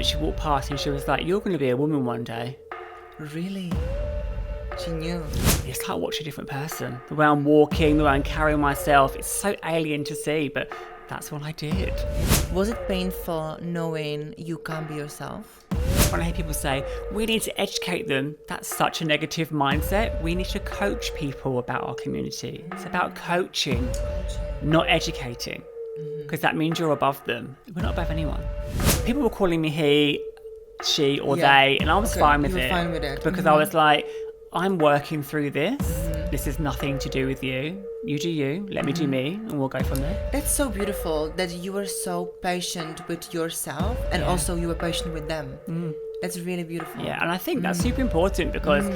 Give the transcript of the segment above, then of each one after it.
she walked past and she was like, "You're going to be a woman one day." Really? She knew. It's like watching a different person. The way I'm walking, the way I'm carrying myself, it's so alien to see, but that's what I did. Was it painful knowing you can't be yourself? When I hear people say, we need to educate them, that's such a negative mindset. We need to coach people about our community. It's about coaching, not educating, because that means you're above them. We're not above anyone. People were calling me he, she, or they, and I was fine with it. Fine with it. Because I was like, I'm working through this. This is nothing to do with you. You do you, let me do me, and we'll go from there. That's so beautiful that you were so patient with yourself and also you were patient with them. That's really beautiful. Yeah, and I think that's super important because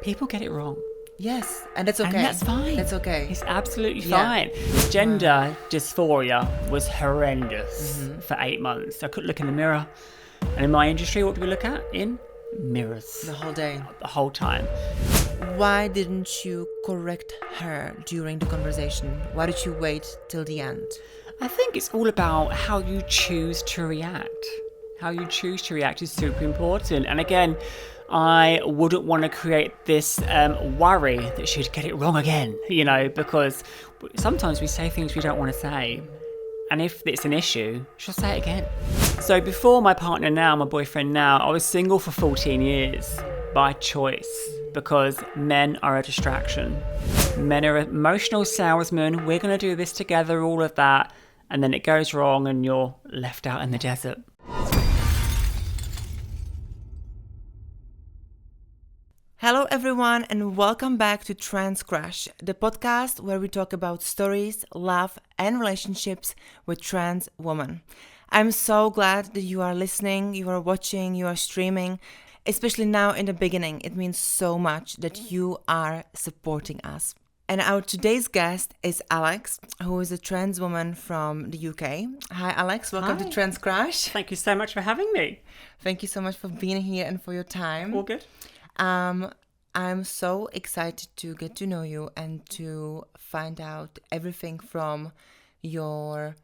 people get it wrong. Yes, and that's okay. And that's fine. That's okay. It's absolutely fine. Gender dysphoria was horrendous for 8 months. I couldn't look in the mirror. And in my industry, what do we look at? In mirrors. The whole day. The whole time. Why didn't you correct her during the conversation? Why did you wait till the end? I think it's all about how you choose to react. How you choose to react is super important. And again, I wouldn't want to create this worry that she'd get it wrong again, because sometimes we say things we don't want to say. And if it's an issue, she'll say it again. So before my partner now, my boyfriend now, I was single for 14 years by choice because men are a distraction. Men are emotional salesmen. We're going to do this together, all of that. And then it goes wrong and you're left out in the desert. Hello everyone and welcome back to Trans Crush, the podcast where we talk about stories, love and relationships with trans women. I'm so glad that you are listening, you are watching, you are streaming, especially now in the beginning. It means so much that you are supporting us. And our today's guest is Alex, who is a trans woman from the UK. Hi Alex, welcome to Trans Crush. Thank you so much for having me. Thank you so much for being here and for your time. All good. I'm so excited to get to know you and to find out everything from your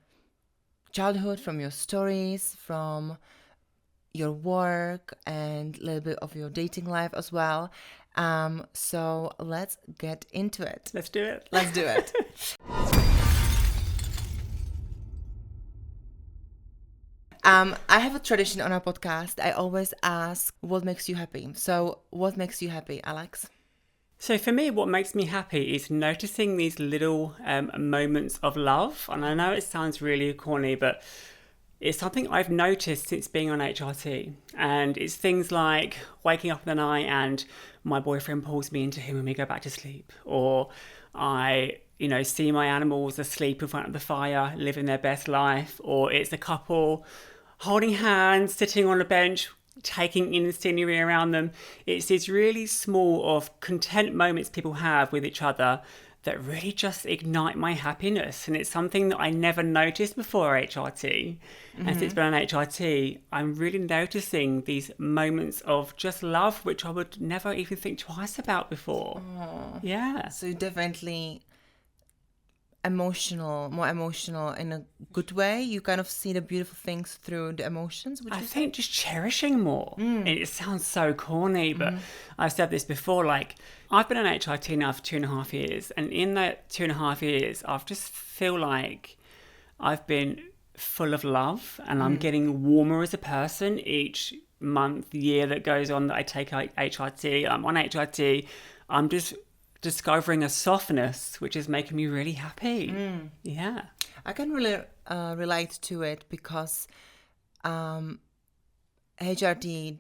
childhood, from your stories, from your work, and a little bit of your dating life as well. So let's get into it. Let's do it. Let's do it. I have a tradition on our podcast. I always ask, what makes you happy? So what makes you happy, Alex? So for me, what makes me happy is noticing these little moments of love. And I know it sounds really corny, but it's something I've noticed since being on HRT. And it's things like waking up in the night and my boyfriend pulls me into him and we go back to sleep. Or I see my animals asleep in front of the fire, living their best life. Or it's a couple holding hands, sitting on a bench, taking in the scenery around them. It's these really small of content moments people have with each other that really just ignite my happiness. And it's something that I never noticed before HRT. And since being on HRT, I'm really noticing these moments of just love, which I would never even think twice about before. Aww. Yeah. So definitely more emotional in a good way. You kind of see the beautiful things through the emotions. I think just cherishing more. It sounds so corny, but I've said this before, like I've been on HIT now for 2.5 years. And in that 2.5 years, I've just feel like I've been full of love and I'm getting warmer as a person each month, year that goes on that I take HIT. I'm on HIT. I'm just discovering a softness which is making me really happy. Yeah, I can really relate to it because HRT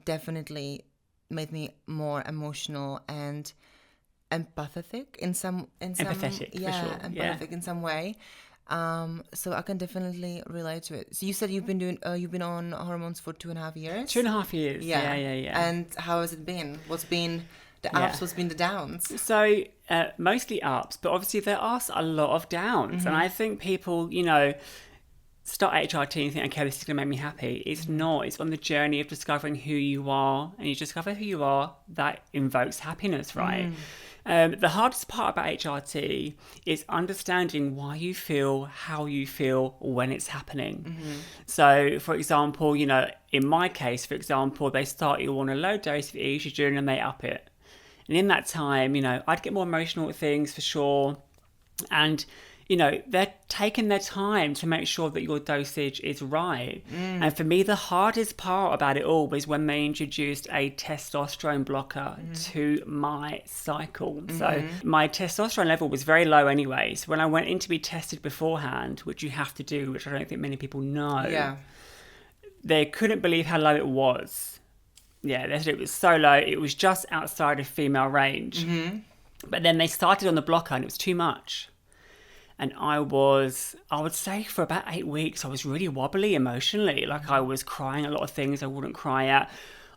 definitely made me more emotional and empathetic in some empathetic for sure. Empathetic in some way. So I can definitely relate to it. So you said you've been on hormones for 2.5 years. 2.5 years. Yeah. And how has it been? What's been the ups, what's been the downs? So mostly ups, but obviously there are a lot of downs. And I think people, start HRT and think, okay, this is going to make me happy. It's not. It's on the journey of discovering who you are. And you discover who you are, that invokes happiness, right? The hardest part about HRT is understanding why you feel how you feel when it's happening. So, for example, in my case, they start you on a low dose of estrogen and they up it. And in that time, I'd get more emotional with things for sure. And they're taking their time to make sure that your dosage is right. And for me, the hardest part about it all was when they introduced a testosterone blocker to my cycle. So my testosterone level was very low anyway. So when I went in to be tested beforehand, which you have to do, which I don't think many people know, they couldn't believe how low it was. Yeah, they said it was so low. It was just outside of female range. But then they started on the blocker and it was too much. And I would say for about 8 weeks, I was really wobbly emotionally. Like I was crying a lot of things I wouldn't cry at.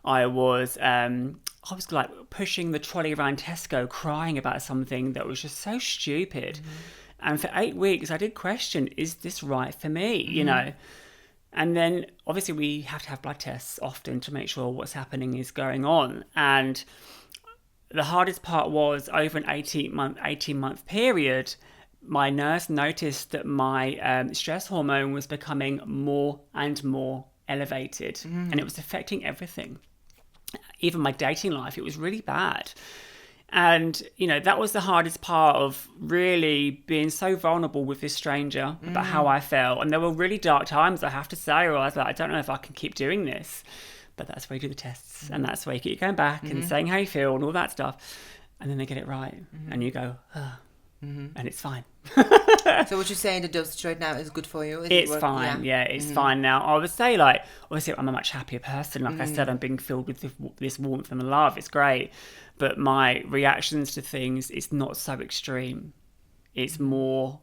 I was like pushing the trolley around Tesco, crying about something that was just so stupid. And for 8 weeks, I did question, is this right for me? And then obviously we have to have blood tests often to make sure what's happening is going on. And the hardest part was over an 18-month period, my nurse noticed that my stress hormone was becoming more and more elevated and it was affecting everything. Even my dating life, it was really bad. And, that was the hardest part of really being so vulnerable with this stranger about how I felt. And there were really dark times, I have to say, where I was like, I don't know if I can keep doing this. But that's where you do the tests and that's where you keep going back and saying how you feel and all that stuff. And then they get it right and you go, and it's fine. So what you're saying, the dosage right now is good for you? It's fine, it's fine now. I would say, obviously I'm a much happier person. Like I said, I'm being filled with this warmth and love. It's great. But my reactions to things, it's not so extreme. It's more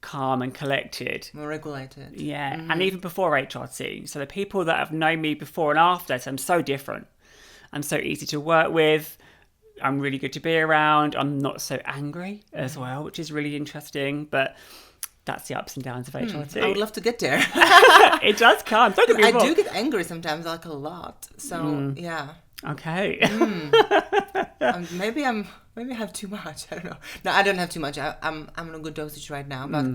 calm and collected. More regulated. Yeah, and even before HRT. So the people that have known me before and after, so I'm so different. I'm so easy to work with. I'm really good to be around. I'm not so angry as well, which is really interesting. But that's the ups and downs of HRT. I would love to get there. It does come. Don't get me wrong. I do get angry sometimes, like a lot. So, yeah. Okay. Maybe I have too much. I don't know. No, I don't have too much. I'm on a good dosage right now. But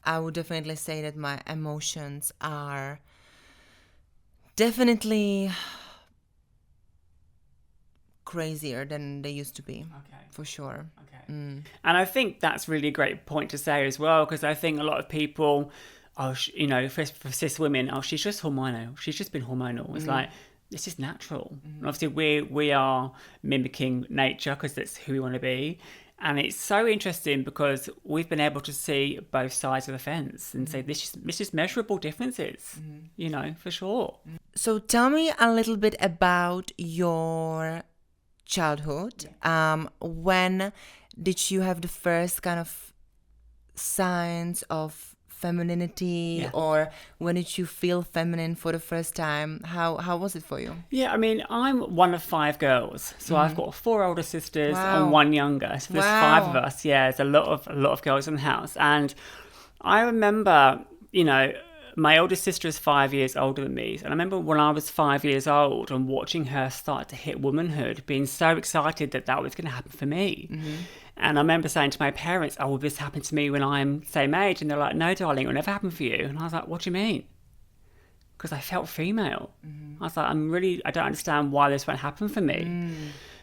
I would definitely say that my emotions are definitely crazier than they used to be. Okay. For sure. Okay. And I think that's really a great point to say as well, because I think a lot of people, for cis women, she's just hormonal. She's just been hormonal. It's like, this is natural. And obviously we are mimicking nature because that's who we want to be. And it's so interesting because we've been able to see both sides of the fence and say this is measurable differences, for sure. So tell me a little bit about your childhood. When did you have the first kind of signs of femininity, or when did you feel feminine for the first time? How was it for you? Yeah, I mean, I'm one of 5 girls, so I've got 4 older sisters and 1 younger. So there's 5 of us. Yeah, there's a lot of girls in the house, and I remember, my oldest sister is 5 years older than me. And I remember when I was 5 years old and watching her start to hit womanhood, being so excited that was going to happen for me. And I remember saying to my parents, will this happen to me when I'm same age? And they're like, no, darling, it will never happen for you. And I was like, what do you mean? Because I felt female. I was like, I don't understand why this won't happen for me.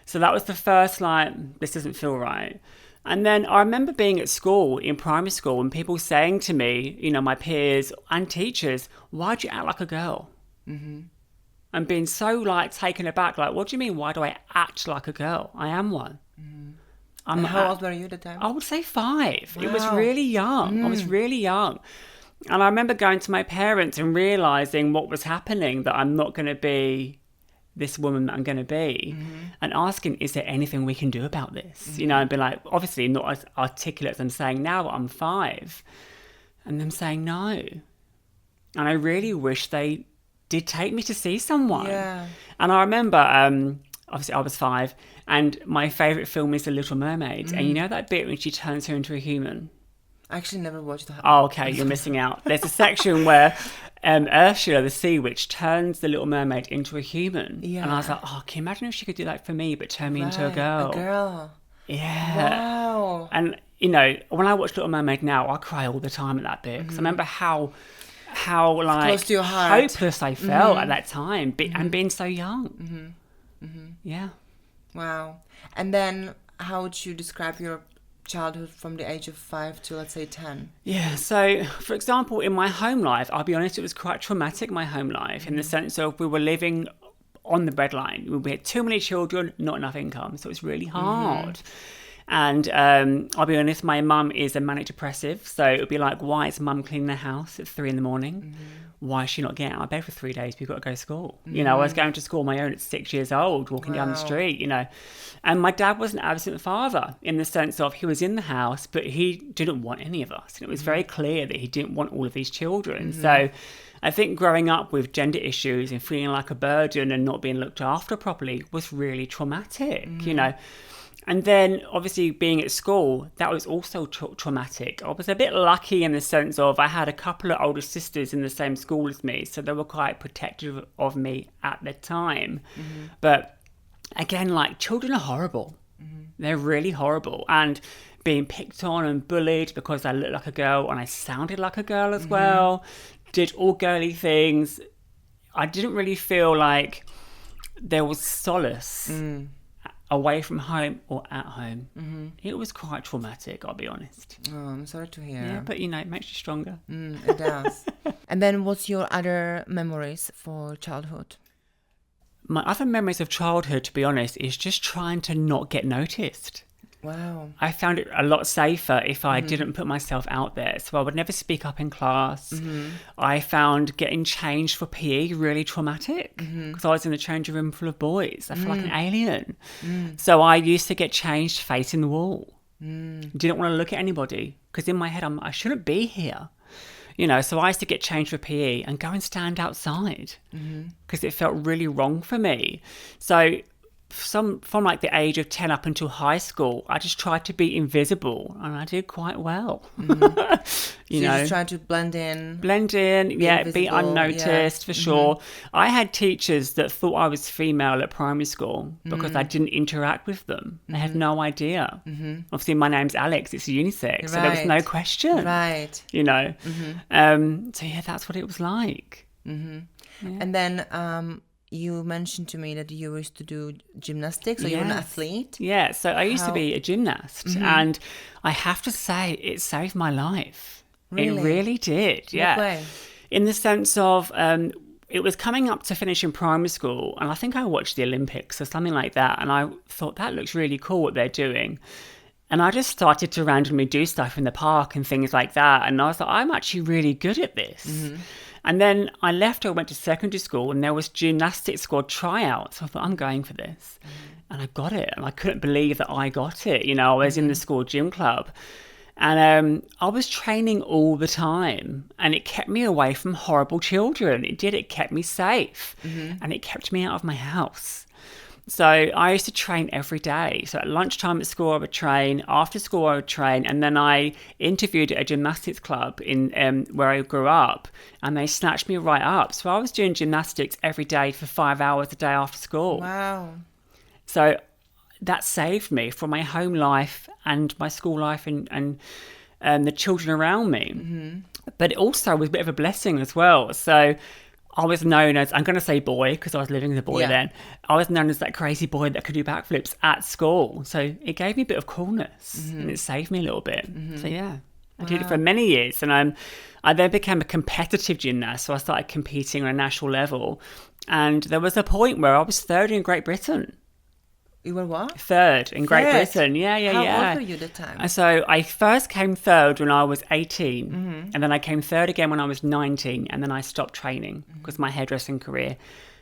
So that was the first, this doesn't feel right. And then I remember being at school, in primary school, and people saying to me, my peers and teachers, why'd you act like a girl? And being so taken aback, what do you mean, why do I act like a girl? I am one. And how old were you at the time? I would say 5. Wow. It was really young. I was really young. And I remember going to my parents and realising what was happening, that I'm not going to be this woman that I'm going to be, and asking, is there anything we can do about this? And be like, obviously not as articulate as I'm saying now, but I'm 5. And them saying no. And I really wish they did take me to see someone. Yeah. And I remember, obviously I was 5, and my favourite film is The Little Mermaid. And you know that bit when she turns her into a human? I actually never watched that. Oh, okay, you're missing out. There's a section where Ursula, the sea witch, turns the Little Mermaid into a human. Yeah. And I was like, can you imagine if she could do that for me, but turn me into a girl? A girl. Yeah. Wow. And, you know, when I watch Little Mermaid now, I cry all the time at that bit. Because I remember how like, close to your heart. hopeless I felt at that time. And being so young. Yeah. Wow. And then how would you describe your childhood from the age of 5 to, let's say, 10? Yeah, so for example, in my home life, I'll be honest, it was quite traumatic, my home life, in the sense of we were living on the breadline. We had too many children, not enough income, so it was really hard. And I'll be honest, my mum is a manic depressive, so it would be like, why is mum cleaning the house at 3 a.m? Why is she not getting out of bed for 3 days? We've got to go to school. You know, I was going to school on my own at 6 years old, walking down the street, you know. And my dad was an absent father in the sense of he was in the house, but he didn't want any of us. And it was very clear that he didn't want all of these children. So I think growing up with gender issues and feeling like a burden and not being looked after properly was really traumatic, you know. And then, obviously, being at school, that was also traumatic. I was a bit lucky in the sense of I had a couple of older sisters in the same school as me, so they were quite protective of me at the time. But again, like, children are horrible. They're really horrible. And being picked on and bullied because I looked like a girl and I sounded like a girl as well, did all girly things. I didn't really feel like there was solace away from home or at home. It was quite traumatic, I'll be honest. Oh, I'm sorry to hear. Yeah, but you know, it makes you stronger. It does. And then what's your other memories for childhood? My other memories of childhood, to be honest, is just trying to not get noticed. Wow. I found it a lot safer if I didn't put myself out there. So I would never speak up in class. I found getting changed for PE really traumatic because I was in a changing room full of boys. I felt like an alien. So I used to get changed facing the wall. Didn't want to look at anybody because in my head, I shouldn't be here. You know, so I used to get changed for PE and go and stand outside because it felt really wrong for me. So from like the age of 10 up until high school, I just tried to be invisible and I did quite well. You know, just trying to blend in, be unnoticed for sure. I had teachers that thought I was female at primary school because I didn't interact with them. They had no idea. Obviously my name's Alex, it's unisex, so there was no question. You know, so yeah, that's what it was like. And then you mentioned to me that you used to do gymnastics, so you're an athlete. Yeah, so I used to be a gymnast, and I have to say it saved my life. Really? It really did, yeah. What way? In the sense of it was coming up to finishing primary school, and I think I watched the Olympics or something like that, and I thought that looks really cool what they're doing. And I just started to randomly do stuff in the park and things like that, and I was like, I'm actually really good at this. And then I left, I went to secondary school and there was gymnastics squad tryouts. So I thought, I'm going for this. And I got it. And I couldn't believe that I got it. You know, I was in the school gym club. And I was training all the time. And it kept me away from horrible children. It did. It kept me safe. And it kept me out of my house. So I used to train every day. So at lunchtime at school, I would train. After school, I would train. And then I interviewed at a gymnastics club in where I grew up. And they snatched me right up. So I was doing gymnastics every day for 5 hours a day after school. Wow. So that saved me from my home life and my school life and the children around me. But it also was a bit of a blessing as well. So I was known as, I'm going to say boy, because I was living as a boy then. I was known as that crazy boy that could do backflips at school. So it gave me a bit of coolness and it saved me a little bit. So yeah, I did it for many years. And I then became a competitive gymnast. So I started competing on a national level. And there was a point where I was third in Great Britain. You were what? Third in Great Britain. Yeah. How old were you at the time? And so I first came third when I was 18. And then I came third again when I was 19. And then I stopped training because my hairdressing career,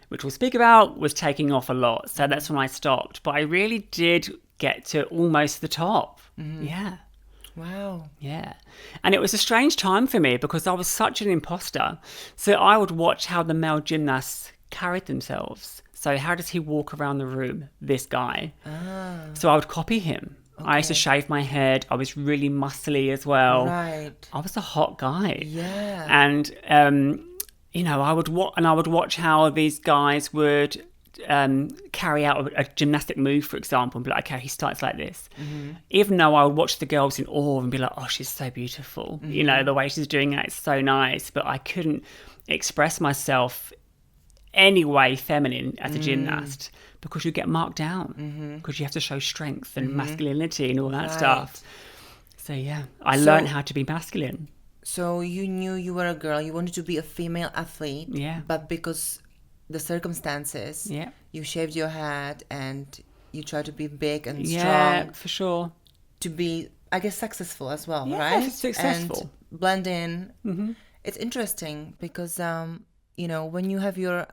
which we'll speak about, was taking off a lot. So that's when I stopped. But I really did get to almost the top. Yeah. Wow. Yeah. And it was a strange time for me because I was such an imposter. So I would watch how the male gymnasts carried themselves. So how does he walk around the room, this guy? So I would copy him. Okay. I used to shave my head. I was really muscly as well. Right. I was a hot guy. Yeah. And, you know, I would watch how these guys would carry out a gymnastic move, for example, and be like, okay, he starts like this. Even though I would watch the girls in awe and be like, oh, she's so beautiful. You know, the way she's doing it is so nice. But I couldn't express myself any way feminine as a gymnast because you get marked down because you have to show strength and masculinity and all that stuff. So, yeah, I learned how to be masculine. So you knew you were a girl, you wanted to be a female athlete, but because the circumstances, you shaved your head and you tried to be big and strong. Yeah, for sure. To be, I guess, successful as well, yeah, right? Successful. And blend in. It's interesting because, you know, when you have your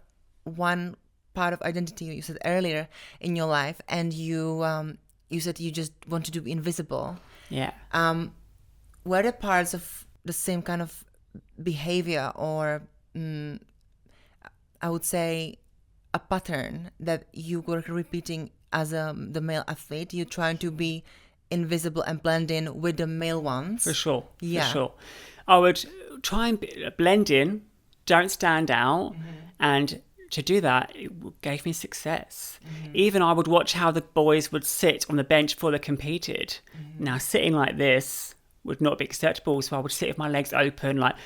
one part of identity, you said earlier, in your life, and you said you just wanted to be invisible. Yeah. Were there parts of the same kind of behavior or I would say a pattern that you were repeating as the male athlete? You trying to be invisible and blend in with the male ones? For sure. Yeah. For sure. I would try and blend in, don't stand out, and to do that, it gave me success. Even I would watch how the boys would sit on the bench before they competed. Now, sitting like this would not be acceptable, so I would sit with my legs open, like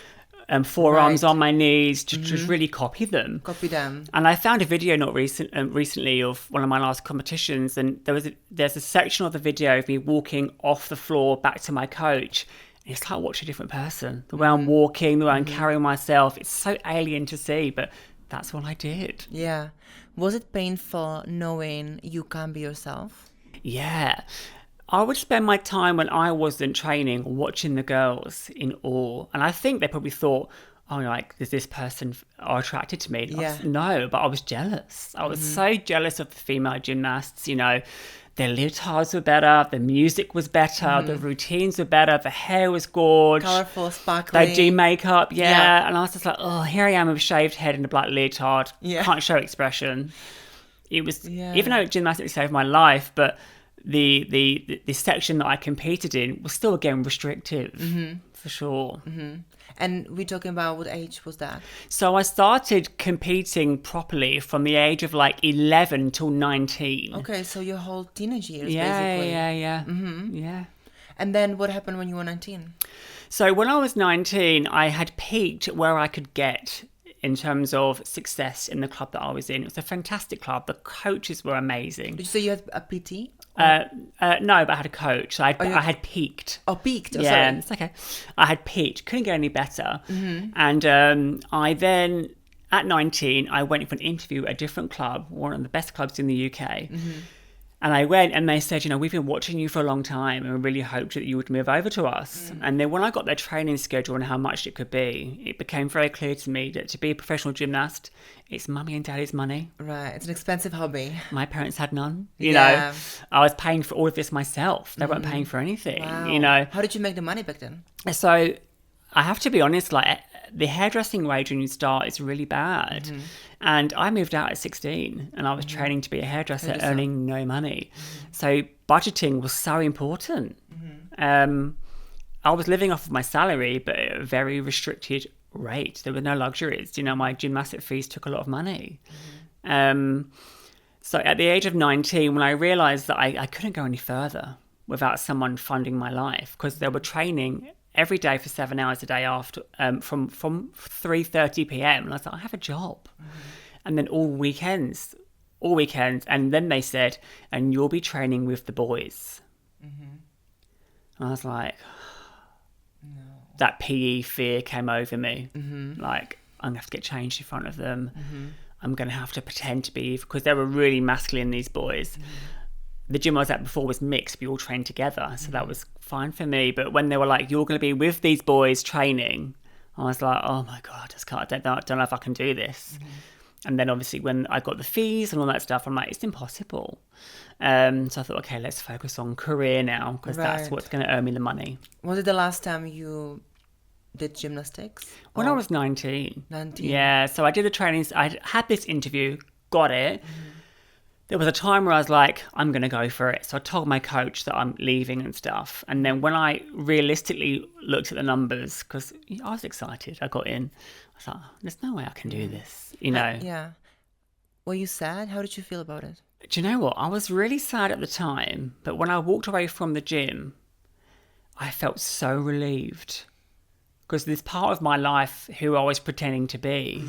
forearms on my knees, to just really copy them. Copy them. And I found a video recently of one of my last competitions, and there's a section of the video of me walking off the floor back to my coach. And it's like watching a different person. The way I'm walking, the way I'm carrying myself, it's so alien to see, but that's what I did. Yeah. Was it painful knowing you can't be yourself? Yeah. I would spend my time when I wasn't training watching the girls in awe. And I think they probably thought, oh, like, is this person attracted to me? Yeah. No, but I was jealous. I was so jealous of the female gymnasts, you know. Their leotards were better, the music was better, the routines were better, the hair was gorgeous. Colourful, sparkly. They do makeup, yeah. And I was just like, oh, here I am with a shaved head and a black leotard. Can't show expression. It was, even though gymnastics saved my life, but the section that I competed in was still, again, restrictive, for sure. And we're talking about what age was that? So I started competing properly from the age of like 11 till 19. Okay, so your whole teenage years, basically. Yeah. And then what happened when you were 19? So when I was 19, I had peaked where I could get in terms of success in the club that I was in. It was a fantastic club. The coaches were amazing. Did you say you had a PT? No, but I had a coach. I had peaked. Oh, peaked. Oh, yeah, sorry. It's okay. I had peaked. Couldn't get any better. And I then, at 19, I went for an interview at a different club, one of the best clubs in the UK. And I went and they said, you know, we've been watching you for a long time and we really hoped that you would move over to us. And then when I got their training schedule and how much it could be, it became very clear to me that to be a professional gymnast, it's mummy and daddy's money. Right. It's an expensive hobby. My parents had none. You know, I was paying for all of this myself. They weren't paying for anything, you know. How did you make the money back then? So I have to be honest, like the hairdressing wage when you start is really bad. And I moved out at 16 and I was training to be a hairdresser, earning no money. So budgeting was so important. I was living off of my salary, but at a very restricted rate. There were no luxuries. You know, my gymnastic fees took a lot of money. So at the age of 19, when I realised that I couldn't go any further without someone funding my life, because they were training every day for 7 hours a day after from 3:30 p.m. And I was like, I have a job. And then all weekends. And then they said, and you'll be training with the boys. And I was like, that PE fear came over me. Like, I'm going to have to get changed in front of them. I'm going to have to pretend to be, because they were really masculine, these boys. The gym I was at before was mixed. We all trained together. So that was fine for me. But when they were like, you're going to be with these boys training, I was like, oh my God, I don't know if I can do this. And then obviously when I got the fees and all that stuff, I'm like, it's impossible. So I thought, okay, let's focus on career now, because that's what's going to earn me the money. Was it the last time you did gymnastics? When I was 19. 19. Yeah, so I did the trainings. I had this interview, got it. There was a time where I was like, I'm going to go for it. So I told my coach that I'm leaving and stuff. And then when I realistically looked at the numbers, because I was excited, I got in. I was like, there's no way I can do this, you know. Yeah. Were you sad? How did you feel about it? Do you know what? I was really sad at the time, but when I walked away from the gym, I felt so relieved. Because this part of my life who I was pretending to be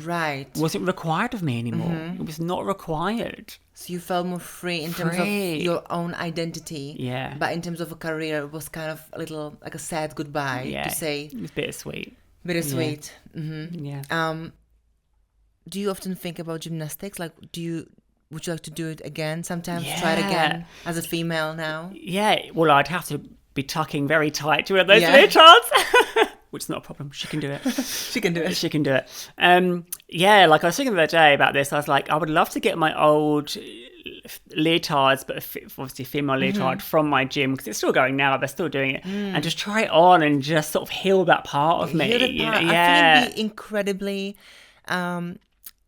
wasn't required of me anymore. It was not required. So you felt more free in terms of your own identity. Yeah. But in terms of a career, it was kind of a little like a sad goodbye to say. It was bittersweet. Bittersweet. Yeah. Mm-hmm. Yeah. Do you often think about gymnastics? Like, would you like to do it again? Sometimes try it again as a female now? Yeah. Well, I'd have to be tucking very tight to wear those leotards. Which is not a problem. She can do it. She can do it. She can do it. Like I was thinking the other day about this. I was like, I would love to get my old leotards, but obviously female leotard from my gym, because it's still going now. They're still doing it. And just try it on and just sort of heal that part of me. Heal that part. I think it'd be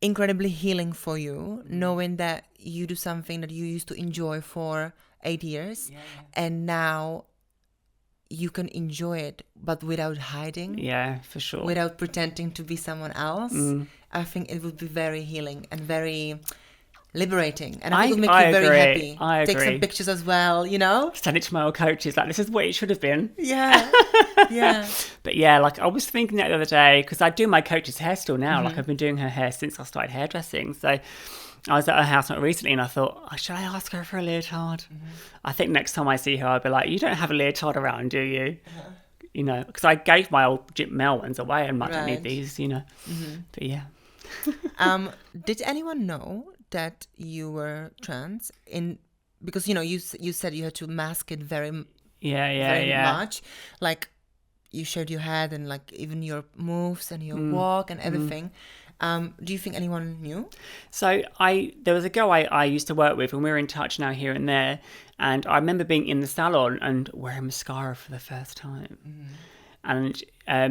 incredibly healing for you, knowing that you do something that you used to enjoy for 8 years. And now you can enjoy it, but without hiding. Yeah, for sure. Without pretending to be someone else. I think it would be very healing and very liberating. And I think it would make you very happy. I agree. Take some pictures as well, you know? Send it to my old coaches, like, this is what it should have been. Yeah. Yeah. But yeah, like I was thinking that the other day, because I do my coach's hair still now. Like I've been doing her hair since I started hairdressing. So I was at her house not recently and I thought, should I ask her for a leotard? I think next time I see her, I'll be like, you don't have a leotard around, do you? You know, because I gave my old male ones away and I don't need these, you know. But yeah. Did anyone know that you were trans? Because, you know, you said you had to mask it very much. Like, you showed your head and like even your moves and your walk and everything. Do you think anyone knew? So there was a girl I used to work with, and we're in touch now here and there. And I remember being in the salon and wearing mascara for the first time. And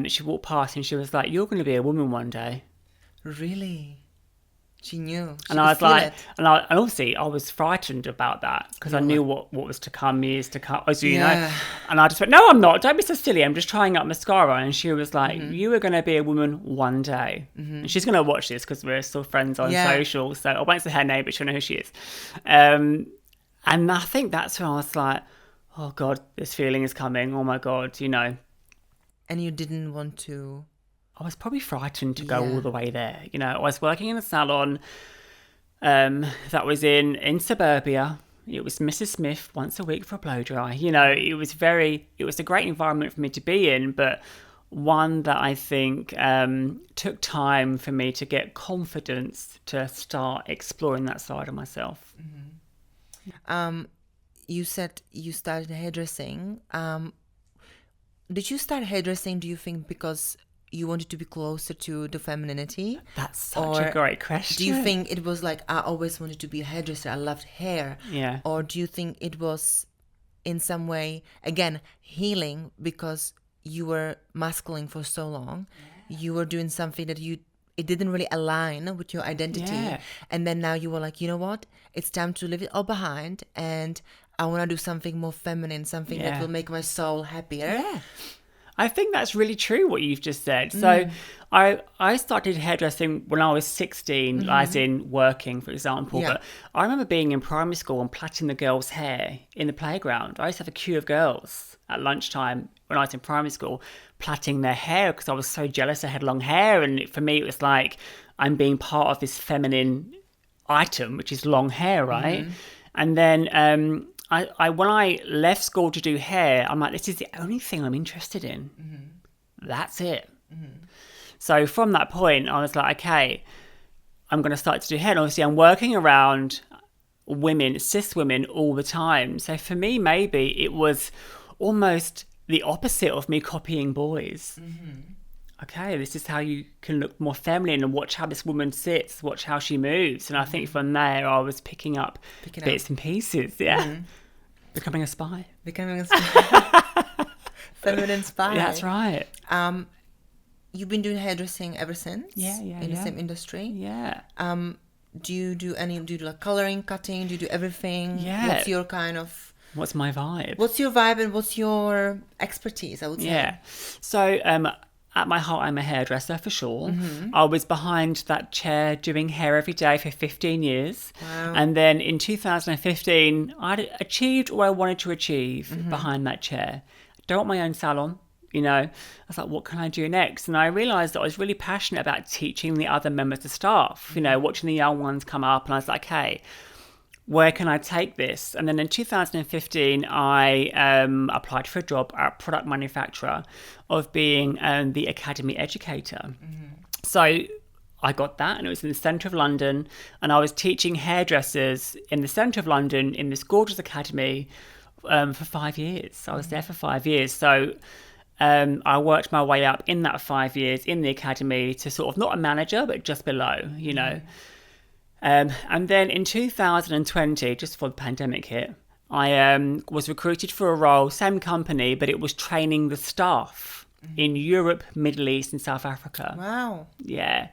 she walked past and she was like, "You're going to be a woman one day." Really? She knew. And I was like, and obviously I was frightened about that because I knew what was to come, years to come, as you know. And I just went, "No, I'm not. Don't be so silly. I'm just trying out mascara." And she was like, "You are going to be a woman one day." And she's going to watch this because we're still friends on social. So I won't say her name, but she'll know who she is. And I think that's when I was like, "Oh God, this feeling is coming. Oh my God, you know." And you didn't want to... I was probably frightened to go all the way there. You know, I was working in a salon that was in suburbia. It was Mrs. Smith once a week for a blow dry. You know, it was a great environment for me to be in, but one that I think took time for me to get confidence to start exploring that side of myself. You said you started hairdressing. Did you start hairdressing, do you think, because you wanted to be closer to the femininity? That's such a great question. Do you think it was like, I always wanted to be a hairdresser, I loved hair? Yeah. Or do you think it was in some way, again, healing because you were masculine for so long? You were doing something that it didn't really align with your identity. Yeah. And then now you were like, you know what? It's time to leave it all behind and I want to do something more feminine, something that will make my soul happier. Yeah. I think that's really true what you've just said. So I started hairdressing when I was 16, as in working, for example. But I remember being in primary school and plaiting the girls' hair in the playground. I used to have a queue of girls at lunchtime when I was in primary school plaiting their hair because I was so jealous I had long hair. And for me, it was like I'm being part of this feminine item, which is long hair, right? And then... when I left school to do hair, I'm like, this is the only thing I'm interested in. That's it. So from that point, I was like, okay, I'm going to start to do hair. And obviously, I'm working around women, cis women all the time. So for me, maybe it was almost the opposite of me copying boys. Okay, this is how you can look more feminine and watch how this woman sits, watch how she moves. And I think from there, I was picking up bits and pieces. Yeah. Becoming a spy. Feminine spy. Yeah, that's right. You've been doing hairdressing ever since? In the same industry? Yeah. Do you do like coloring, cutting? Do you do everything? Yeah. What's your What's my vibe? What's your vibe and what's your expertise, I would say? Yeah. So at my heart, I'm a hairdresser for sure. I was behind that chair doing hair every day for 15 years. Wow. And then in 2015, I'd achieved what I wanted to achieve behind that chair. Don't want my own salon, you know. I was like, what can I do next? And I realised that I was really passionate about teaching the other members of staff, you know, watching the young ones come up. And I was like, hey, where can I take this? And then in 2015, I applied for a job at a product manufacturer of being the academy educator. So I got that, and it was in the centre of London, and I was teaching hairdressers in the centre of London in this gorgeous academy for 5 years. I was there for 5 years. So I worked my way up in that 5 years in the academy to sort of not a manager, but just below, you know. And then in 2020, just before the pandemic hit, I was recruited for a role, same company, but it was training the staff in Europe, Middle East and South Africa. Wow. Yeah.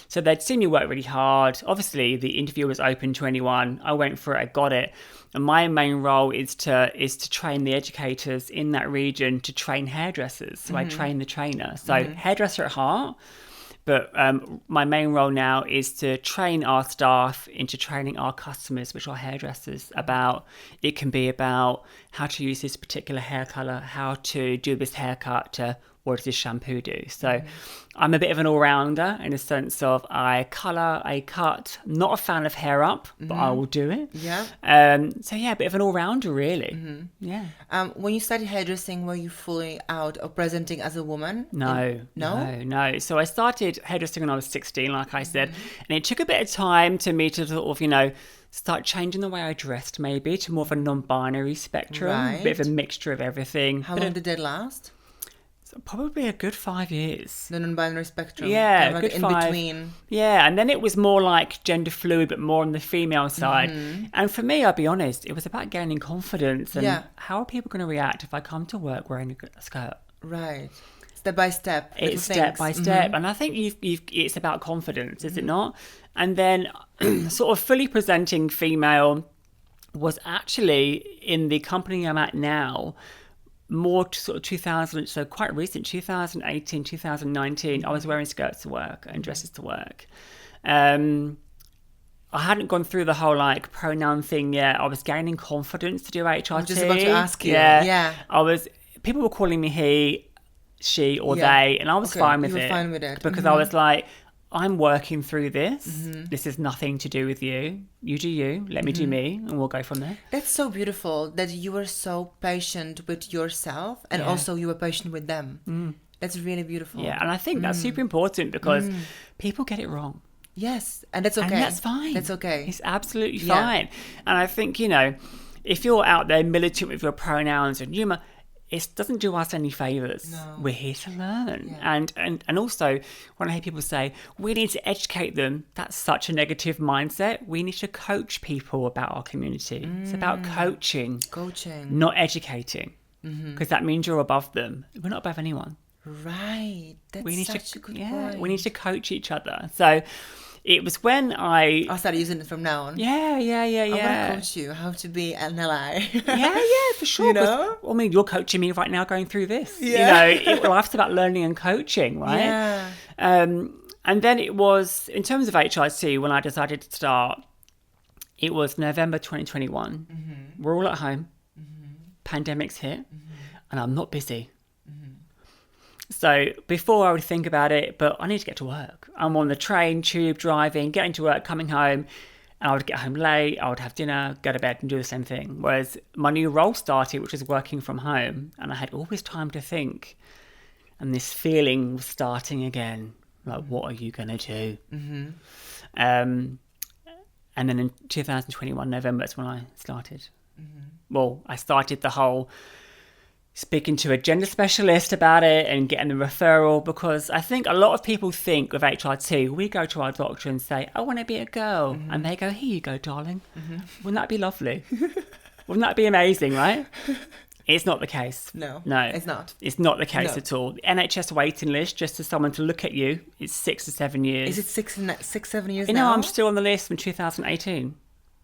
So they'd seen me work really hard. Obviously, the interview was open to anyone. I went for it, I got it. And my main role is to train the educators in that region to train hairdressers. So I train the trainer. So hairdresser at heart. But my main role now is to train our staff into training our customers, which are hairdressers, about, it can be about how to use this particular hair colour, how to do this haircut, to what does this shampoo do. So I'm a bit of an all-rounder in the sense of I colour, I cut, not a fan of hair up, but I will do it. Yeah. So yeah, a bit of an all-rounder really. Yeah. When you started hairdressing, were you fully out or presenting as a woman? No. No? So I started hairdressing when I was 16, like I said, and it took a bit of time to me to sort of, you know, start changing the way I dressed maybe to more of a non-binary spectrum, a bit of a mixture of everything. How long did that last? Probably a good 5 years. The non-binary spectrum. Yeah, kind of like good in 5. between. Yeah, and then it was more like gender fluid, but more on the female side. And for me, I'll be honest, it was about gaining confidence and how are people going to react if I come to work wearing a skirt? Right. Step by step. It's step by step. And I think it's about confidence, is it not? And then sort of fully presenting female was actually in the company I'm at now, more to sort of 2000, so quite recent, 2018, 2019, I was wearing skirts to work and dresses to work. I hadn't gone through the whole like pronoun thing yet. I was gaining confidence to do HRT. I was just about to ask you. Yeah. People were calling me he, she or they, and I was fine with it. You were fine with it. Because I was like, I'm working through this. This is nothing to do with you. You do you. Let me do me, and we'll go from there. That's so beautiful that you were so patient with yourself, and also you were patient with them. That's really beautiful. Yeah, and I think that's super important because people get it wrong. Yes, and that's okay. And that's fine. That's okay. It's absolutely fine. And I think, you know, if you're out there militant with your pronouns and humour, it doesn't do us any favours. No. We're here to learn. And also, when I hear people say, we need to educate them, that's such a negative mindset. We need to coach people about our community. It's about coaching. Not educating. Because that means you're above them. We're not above anyone. Right. That's such a good point. We need to coach each other. So it was when I'll start using it from now on. Yeah. I want to coach you how to be an ally. yeah, for sure. You know? I mean, you're coaching me right now going through this. Yeah. You know, life's about learning and coaching, right? Yeah. And then it was, in terms of HRT, when I decided to start, it was November 2021. We're all at home. Pandemic's hit. And I'm not busy. So before I would think about it, but I need to get to work. I'm on the train, tube, driving, getting to work, coming home, and I would get home late, I would have dinner, go to bed and do the same thing. Whereas my new role started, which was working from home, and I had all this time to think. And this feeling was starting again. Like, what are you going to do? And then in 2021, November, that's when I started. Well, I started the whole speaking to a gender specialist about it and getting the referral, because I think a lot of people think with HRT, we go to our doctor and say, I want to be a girl. And they go, here you go, darling. Wouldn't that be lovely? Wouldn't that be amazing, right? It's not the case. No, it's not. It's not the case at all. The NHS waiting list, just for someone to look at you, is 6 to 7 years. Is it 6, 7 years you now? know, I'm still on the list from 2018.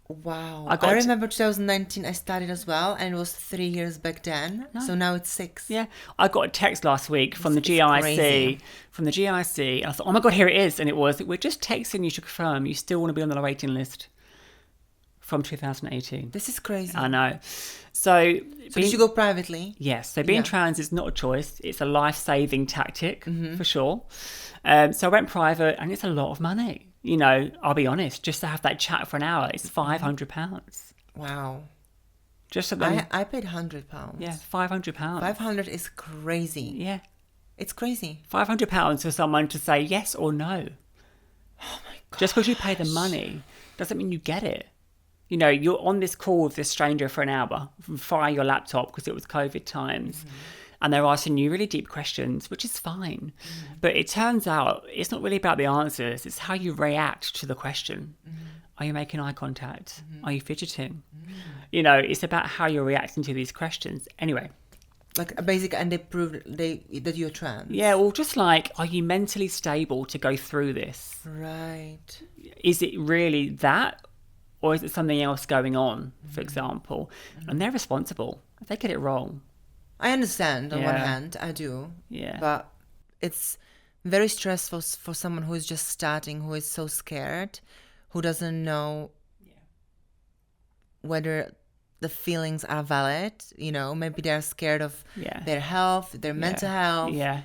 Wow. I I, got remember 2019 I started as well, and it was 3 years back then. So now it's 6. Yeah, I got a text last week from the It's GIC. crazy. From the GIC, I thought, oh my god, here it is, and it was. We're just texting you to confirm you still want to be on the waiting list. From 2018. This is crazy. I know. So Did you go privately? Yes. So being Yeah. trans is not a choice. It's a life-saving tactic for sure. So I went private, and it's a lot of money. You know, I'll be honest. Just to have that chat for an hour, it's £500. Wow. Just so then, I paid £100. yeah, £500. 500 is crazy. Yeah, It's crazy. £500 for someone to say yes or no. Oh my god. Just because you pay the money doesn't mean you get it. You know, you're on this call with this stranger for an hour via your laptop because it was COVID times. And they're asking you really deep questions, which is fine. But it turns out it's not really about the answers. It's how you react to the question. Are you making eye contact? Are you fidgeting? You know, it's about how you're reacting to these questions. Anyway. Like a basic, and they proved that you're trans. Yeah, well, just like, are you mentally stable to go through this? Right. Is it really that? Or is it something else going on, for example? And they're responsible if they get it wrong. I understand on one Yeah. hand, I do. Yeah. But it's very stressful for someone who is just starting, who is so scared, who doesn't know whether the feelings are valid. You know, maybe they're scared of Yeah. their health, their mental health, Yeah.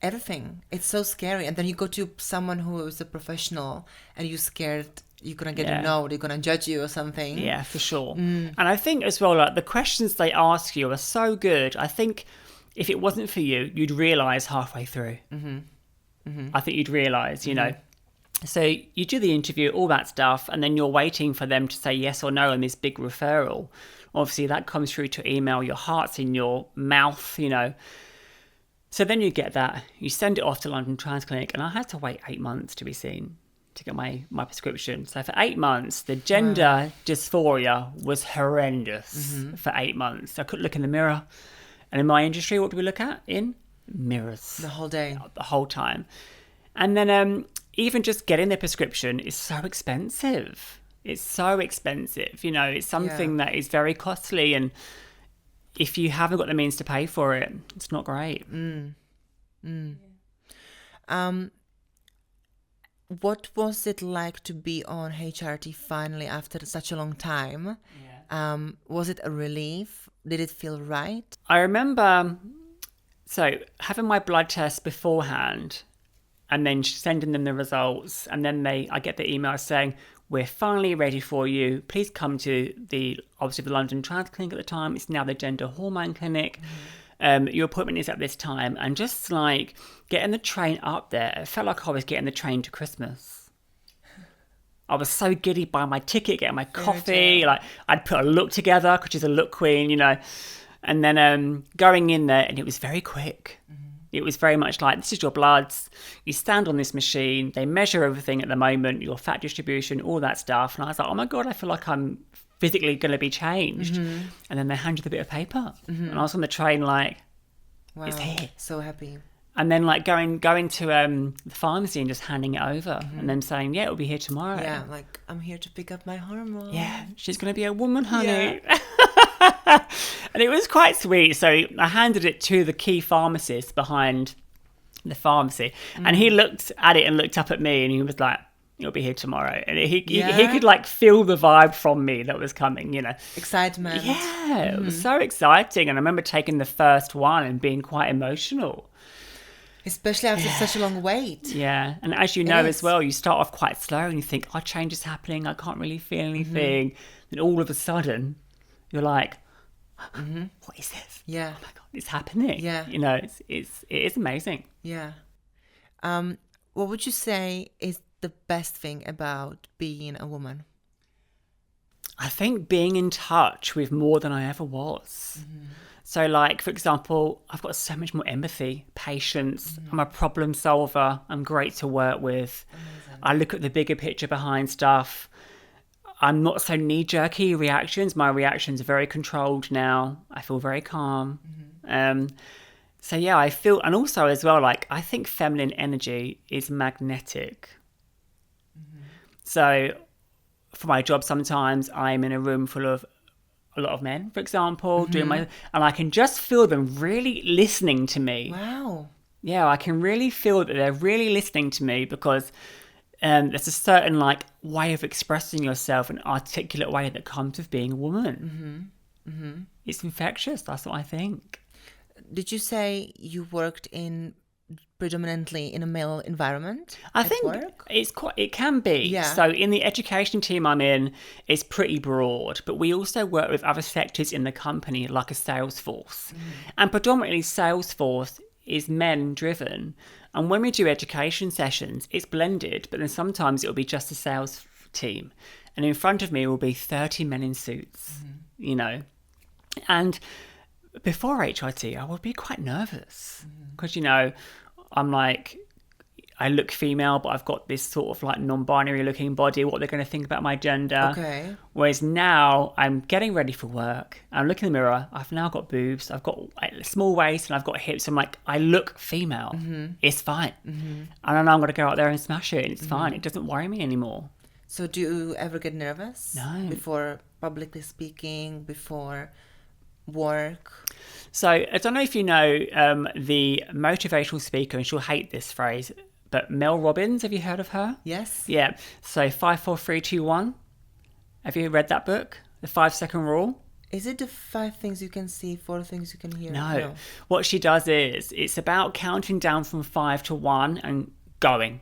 everything. It's so scary. And then you go to someone who is a professional and you're scared you're going to get Yeah. a no, they're going to judge you or something. Yeah, for sure. And I think as well, like the questions they ask you are so good. I think if it wasn't for you, you'd realise halfway through. I think you'd realise, you know. So you do the interview, all that stuff, and then you're waiting for them to say yes or no on this big referral. Obviously, that comes through to email. Your heart's in your mouth, you know. So then you get that. You send it off to London Trans Clinic, and I had to wait 8 months to be seen to get my prescription. So for 8 months, the gender dysphoria was horrendous for 8 months. I couldn't look in the mirror. And in my industry, what do we look at? In mirrors. The whole day. The whole time. And then even just getting the prescription is so expensive. It's so expensive. You know, it's something that is very costly. And if you haven't got the means to pay for it, it's not great. What was it like to be on HRT finally after such a long time? Was it a relief? Did it feel right? I remember, so having my blood test beforehand and then sending them the results. And then I get the email saying, we're finally ready for you. Please come to obviously the London Trans Clinic at the time. It's now the Gender Hormone Clinic. Your appointment is at this time. And just like getting the train up there, it felt like I was getting the train to Christmas. I was so giddy buying my ticket, getting my coffee. Like I'd put a look together because she's a look queen, you know. And then going in there, and it was very quick. It was very much like, this is your bloods. You stand on this machine. They measure everything at the moment, your fat distribution, all that stuff. And I was like, oh my God, I feel like I'm physically going to be changed. And then they hand you the bit of paper. And I was on the train like, Wow. it's here. So happy. And then like going to the pharmacy and just handing it over and then saying, yeah, it'll be here tomorrow. Yeah, like, I'm here to pick up my hormones. Yeah, she's going to be a woman, honey. And it was quite sweet. So I handed it to the key pharmacist behind the pharmacy. And he looked at it and looked up at me and he was like, it'll be here tomorrow. And he could like feel the vibe from me that was coming, you know. Excitement. Yeah, it was so exciting. And I remember taking the first one and being quite emotional. Especially after such a long wait. Yeah, and as you know as well, you start off quite slow and you think, oh, change is happening, I can't really feel anything. Then all of a sudden, you're like, what is this? Yeah. Oh my God, it's happening. Yeah. You know, it is amazing. Yeah. What would you say is the best thing about being a woman? I think being in touch with more than I ever was. So like, for example, I've got so much more empathy, patience. I'm a problem solver. I'm great to work with. Amazing. I look at the bigger picture behind stuff. I'm not so knee-jerky reactions. My reactions are very controlled now. I feel very calm. So yeah, I feel, and also as well, like, I think feminine energy is magnetic. So for my job, sometimes I'm in a room full of a lot of men, for example, and I can just feel them really listening to me. Wow. Yeah, I can really feel that they're really listening to me because there's a certain like way of expressing yourself, an articulate way that comes with being a woman. It's infectious. That's what I think. Did you say you worked predominantly in a male environment? I think work? it can be. Yeah. So in the education team I'm in, it's pretty broad, but we also work with other sectors in the company, like a sales force. And predominantly Salesforce is men driven. And when we do education sessions, it's blended, but then sometimes it'll be just a sales team. And in front of me will be 30 men in suits, you know. And before HRT, I would be quite nervous because, you know, I'm like, I look female, but I've got this sort of like non-binary looking body. What they're going to think about my gender. Okay. Whereas now I'm getting ready for work. I'm looking in the mirror. I've now got boobs. I've got a small waist and I've got hips. I'm like, I look female. It's fine. And I know I'm going to go out there and smash it. And it's fine. It doesn't worry me anymore. So do you ever get nervous? No. Before publicly speaking, before work? So I don't know if you know the motivational speaker, and she'll hate this phrase, but Mel Robbins, have you heard of her? Yes. Yeah. So 5, 4, 3, 2, 1. Have you read that book? The 5-second rule? Is it the 5 things you can see, 4 things you can hear? No. What she does is it's about counting down from 5 to 1 and going.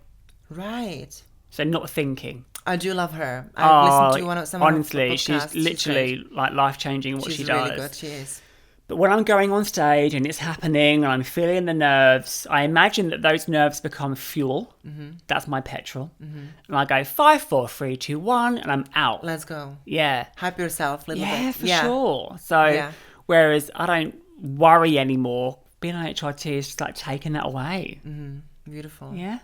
Right. So not thinking. I do love her. I've listened to some honestly, of her podcasts. she's literally like life-changing in what she does. She's really good, she is. But when I'm going on stage and it's happening and I'm feeling the nerves, I imagine that those nerves become fuel. That's my petrol. And I go 5, 4, 3, 2, 1, and I'm out. Let's go. Yeah. Hype yourself a little bit. Yeah, for sure. So, whereas I don't worry anymore, being on HRT is just like taking that away. Beautiful. Yeah.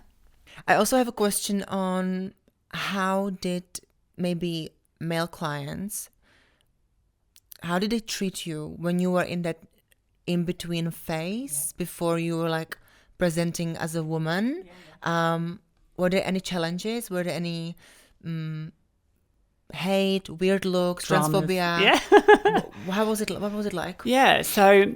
I also have a question on how did maybe male clients, how did they treat you when you were in that in-between phase before you were like presenting as a woman? Were there any challenges? Were there any hate, weird looks, Dramas. transphobia? Yeah. How was it? What was it like? Yeah. So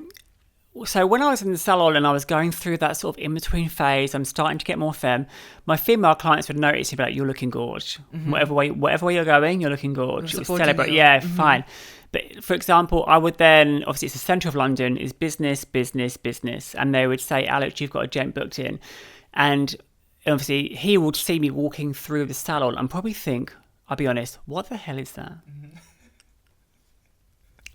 when I was in the salon and I was going through that sort of in-between phase, I'm starting to get more femme. My female clients would notice and be like, "You're looking gorge. Whatever way you're going, you're looking gorge." It was celebrate. You. Yeah, fine. But for example, I would then, obviously it's the centre of London, is business. And they would say, "Alex, you've got a gent booked in." And obviously he would see me walking through the salon and probably think, I'll be honest, what the hell is that?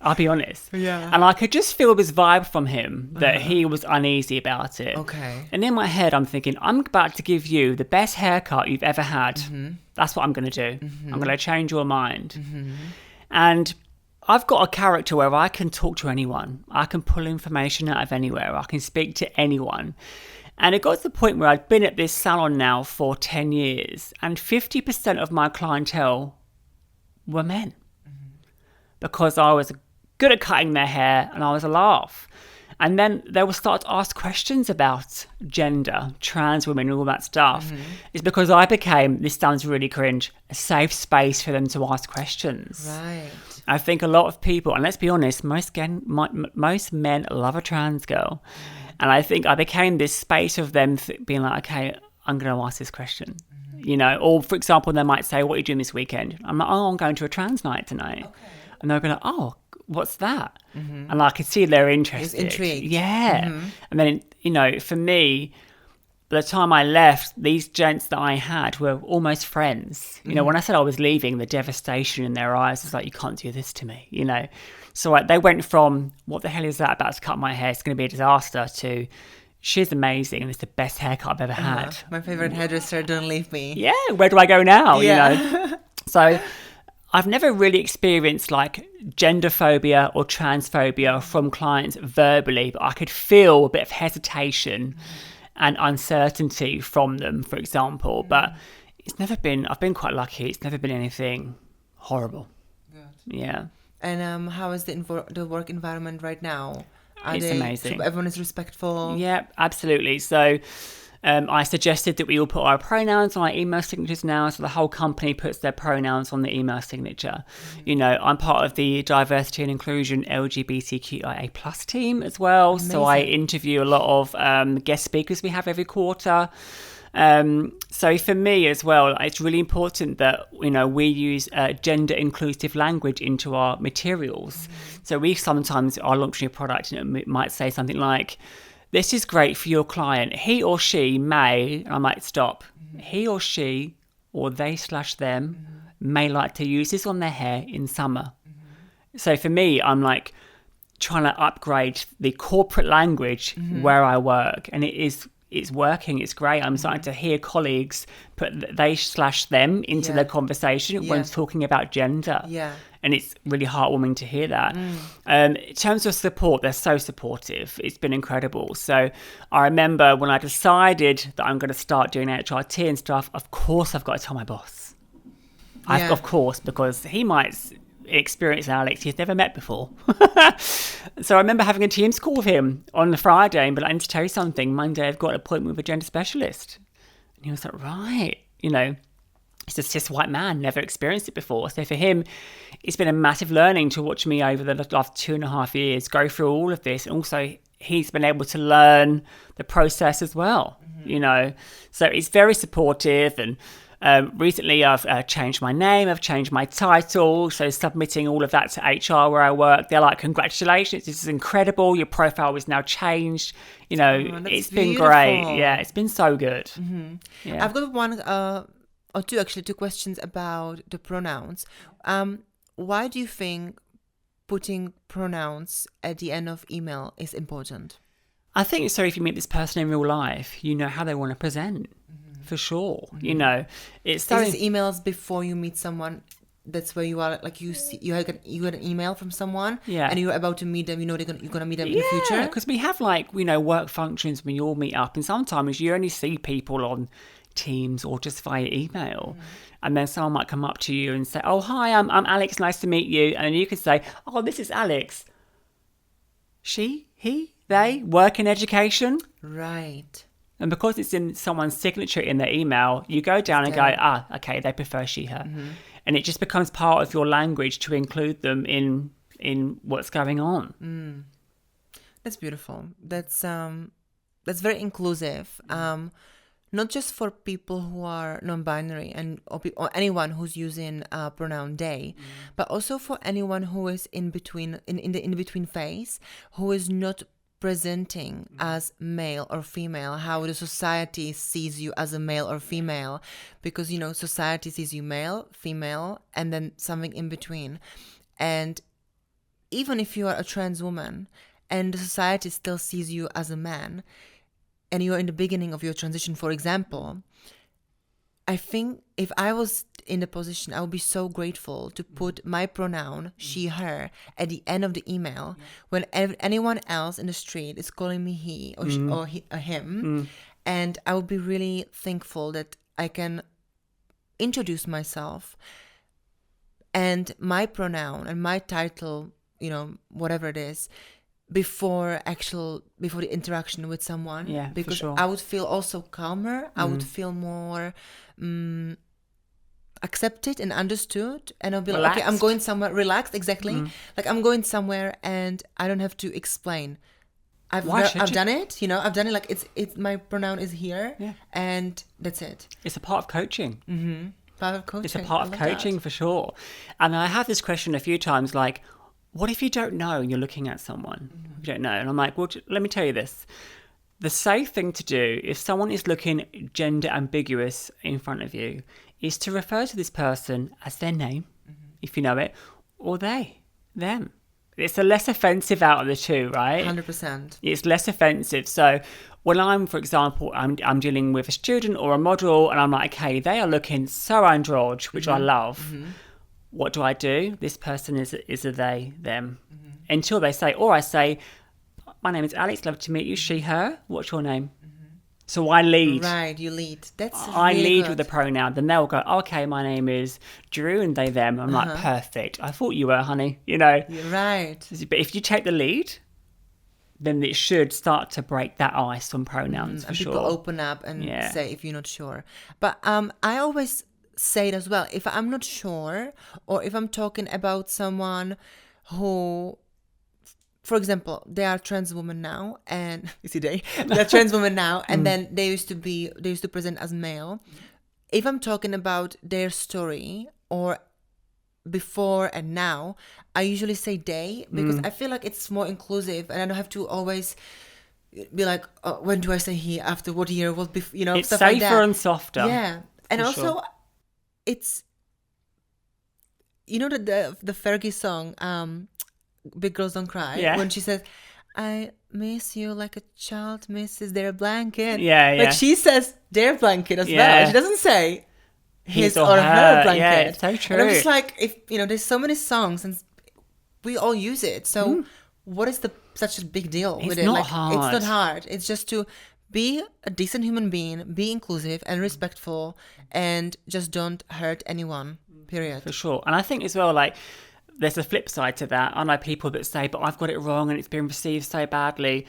I'll be honest. Yeah. And I could just feel this vibe from him that he was uneasy about it. Okay. And in my head, I'm thinking, I'm about to give you the best haircut you've ever had. That's what I'm going to do. I'm going to change your mind. And I've got a character where I can talk to anyone. I can pull information out of anywhere. I can speak to anyone. And it got to the point where I'd been at this salon now for 10 years and 50% of my clientele were men. Because I was good at cutting their hair and I was a laugh. And then they will start to ask questions about gender, trans women, and all that stuff. It's because I became, this sounds really cringe, a safe space for them to ask questions. Right. I think a lot of people, and let's be honest, most men love a trans girl. And I think I became this space of them being like, okay, I'm going to ask this question. You know, or for example, they might say, what are you doing this weekend? I'm like, oh, I'm going to a trans night tonight. Okay. And they'll be like, oh, what's that? And I could see they're interested. It's intrigued. Yeah. And then, you know, for me, by the time I left, these gents that I had were almost friends. You know, when I said I was leaving, the devastation in their eyes was like, you can't do this to me, you know. So they went from, what the hell is that about to cut my hair? It's going to be a disaster, to, she's amazing and it's the best haircut I've ever had. My favorite hairdresser, don't leave me. Yeah, where do I go now? Yeah. You know. So I've never really experienced like gender phobia or transphobia from clients verbally, but I could feel a bit of hesitation and uncertainty from them, for example. But it's never been, I've been quite lucky. It's never been anything horrible. Good. Yeah. And how is the work environment right now? It's amazing. Everyone is respectful? Yeah, absolutely. So I suggested that we all put our pronouns on our email signatures now, so the whole company puts their pronouns on the email signature. You know, I'm part of the diversity and inclusion LGBTQIA plus team as well. Amazing. So I interview a lot of guest speakers we have every quarter. So for me as well, it's really important that, you know, we use gender inclusive language into our materials. So we sometimes are launching a product and it might say something like, this is great for your client. He or she may, I might stop, he or she or they/them may like to use this on their hair in summer. So for me, I'm like trying to upgrade the corporate language where I work, and it's working. It's great. I'm starting to hear colleagues put they/them into their conversation when talking about gender. Yeah. And it's really heartwarming to hear that. In terms of support, they're so supportive. It's been incredible. So I remember when I decided that I'm going to start doing HRT and stuff, of course I've got to tell my boss. Of course, because he might experience Alex he's never met before. So I remember having a team call with him on the Friday, but I need to tell you something. Monday I've got an appointment with a gender specialist. And he was like, right, you know, it's a cis white man, never experienced it before. So for him, it's been a massive learning to watch me over the last 2.5 years go through all of this. And also he's been able to learn the process as well, you know. So he's very supportive. And recently I've changed my name, I've changed my title. So submitting all of that to HR where I work, they're like, congratulations, this is incredible. Your profile is now changed. You know, it's been great. Yeah, it's been so good. Yeah. I've got one or two questions about the pronouns. Why do you think putting pronouns at the end of email is important? I think so if you meet this person in real life, you know how they want to present, for sure. You know, it's so... Is emails before you meet someone, that's where you are, like you get an email from someone, and you're about to meet them, you know you're going to meet them in the future? Yeah, because we have like, you know, work functions when you all meet up, and sometimes you only see people on Teams or just via email, and then someone might come up to you and say, oh hi, I'm Alex, nice to meet you, and then you can say, oh, this is Alex, she, he, they work in education, right? And because it's in someone's signature in their email, you go down and go, okay, they prefer she, her, and it just becomes part of your language to include them in what's going on. That's beautiful. That's very inclusive. Not just for people who are non-binary or anyone who's using pronoun they, but also for anyone who is in between, in the in-between phase, who is not presenting as male or female, how the society sees you as a male or female, because, you know, society sees you male, female, and then something in between. And even if you are a trans woman and the society still sees you as a man, and you're in the beginning of your transition, for example, I think if I was in the position, I would be so grateful to put my pronoun, she, her, at the end of the email when anyone else in the street is calling me he or, him. And I would be really thankful that I can introduce myself and my pronoun and my title, you know, whatever it is, before the interaction with someone, because for sure. I would feel also calmer. I would feel more accepted and understood, and I'll be like, okay, I'm going somewhere, relaxed, exactly. Like I'm going somewhere and I don't have to explain. I've done it, you know, I've done it, like it's my pronoun is here, and that's it. It's a part of coaching. Part of coaching. It's a part of coaching for sure. And I have this question a few times, like, what if you don't know and you're looking at someone? You don't know. And I'm like, well, let me tell you this. The safe thing to do if someone is looking gender ambiguous in front of you is to refer to this person as their name, if you know it, or they, them. It's the less offensive out of the two, right? 100%. It's less offensive. So when I'm, for example, I'm dealing with a student or a model and I'm like, okay, they are looking so androgyny, which I love. What do? This person is a they, them. Until they say, or I say, my name is Alex, love to meet you, she, her, what's your name? So I lead. Right, you lead. I really lead good. with the pronoun. Then they'll go, okay, my name is Drew, and they, them. I'm like, perfect. I thought you were, honey, you know. You're right. But if you take the lead, then it should start to break that ice on pronouns for and sure. people open up and say if you're not sure. But I always say it as well. If I'm not sure, or if I'm talking about someone who, for example, they are trans women now, and they're trans women now, and then they used to present as male. If I'm talking about their story or before and now, I usually say they, because I feel like it's more inclusive, and I don't have to always be like, oh, when do I say he, after what year, what before, It's stuff safer like that. and softer. Yeah, and also sure. it's the Fergie song, Big Girls Don't Cry, when she says, I miss you like a child misses their blanket. Yeah. Like she says their blanket as well. She doesn't say his or her blanket. Yeah, it's so true. And I'm just like, if there's so many songs and we all use it. So what is such a big deal with it? Not hard. It's not hard. It's just to be a decent human being, be inclusive and respectful, and just don't hurt anyone. Period. For sure. And I think as well, like, there's a flip side to that. I know people that say, but I've got it wrong and it's been received so badly.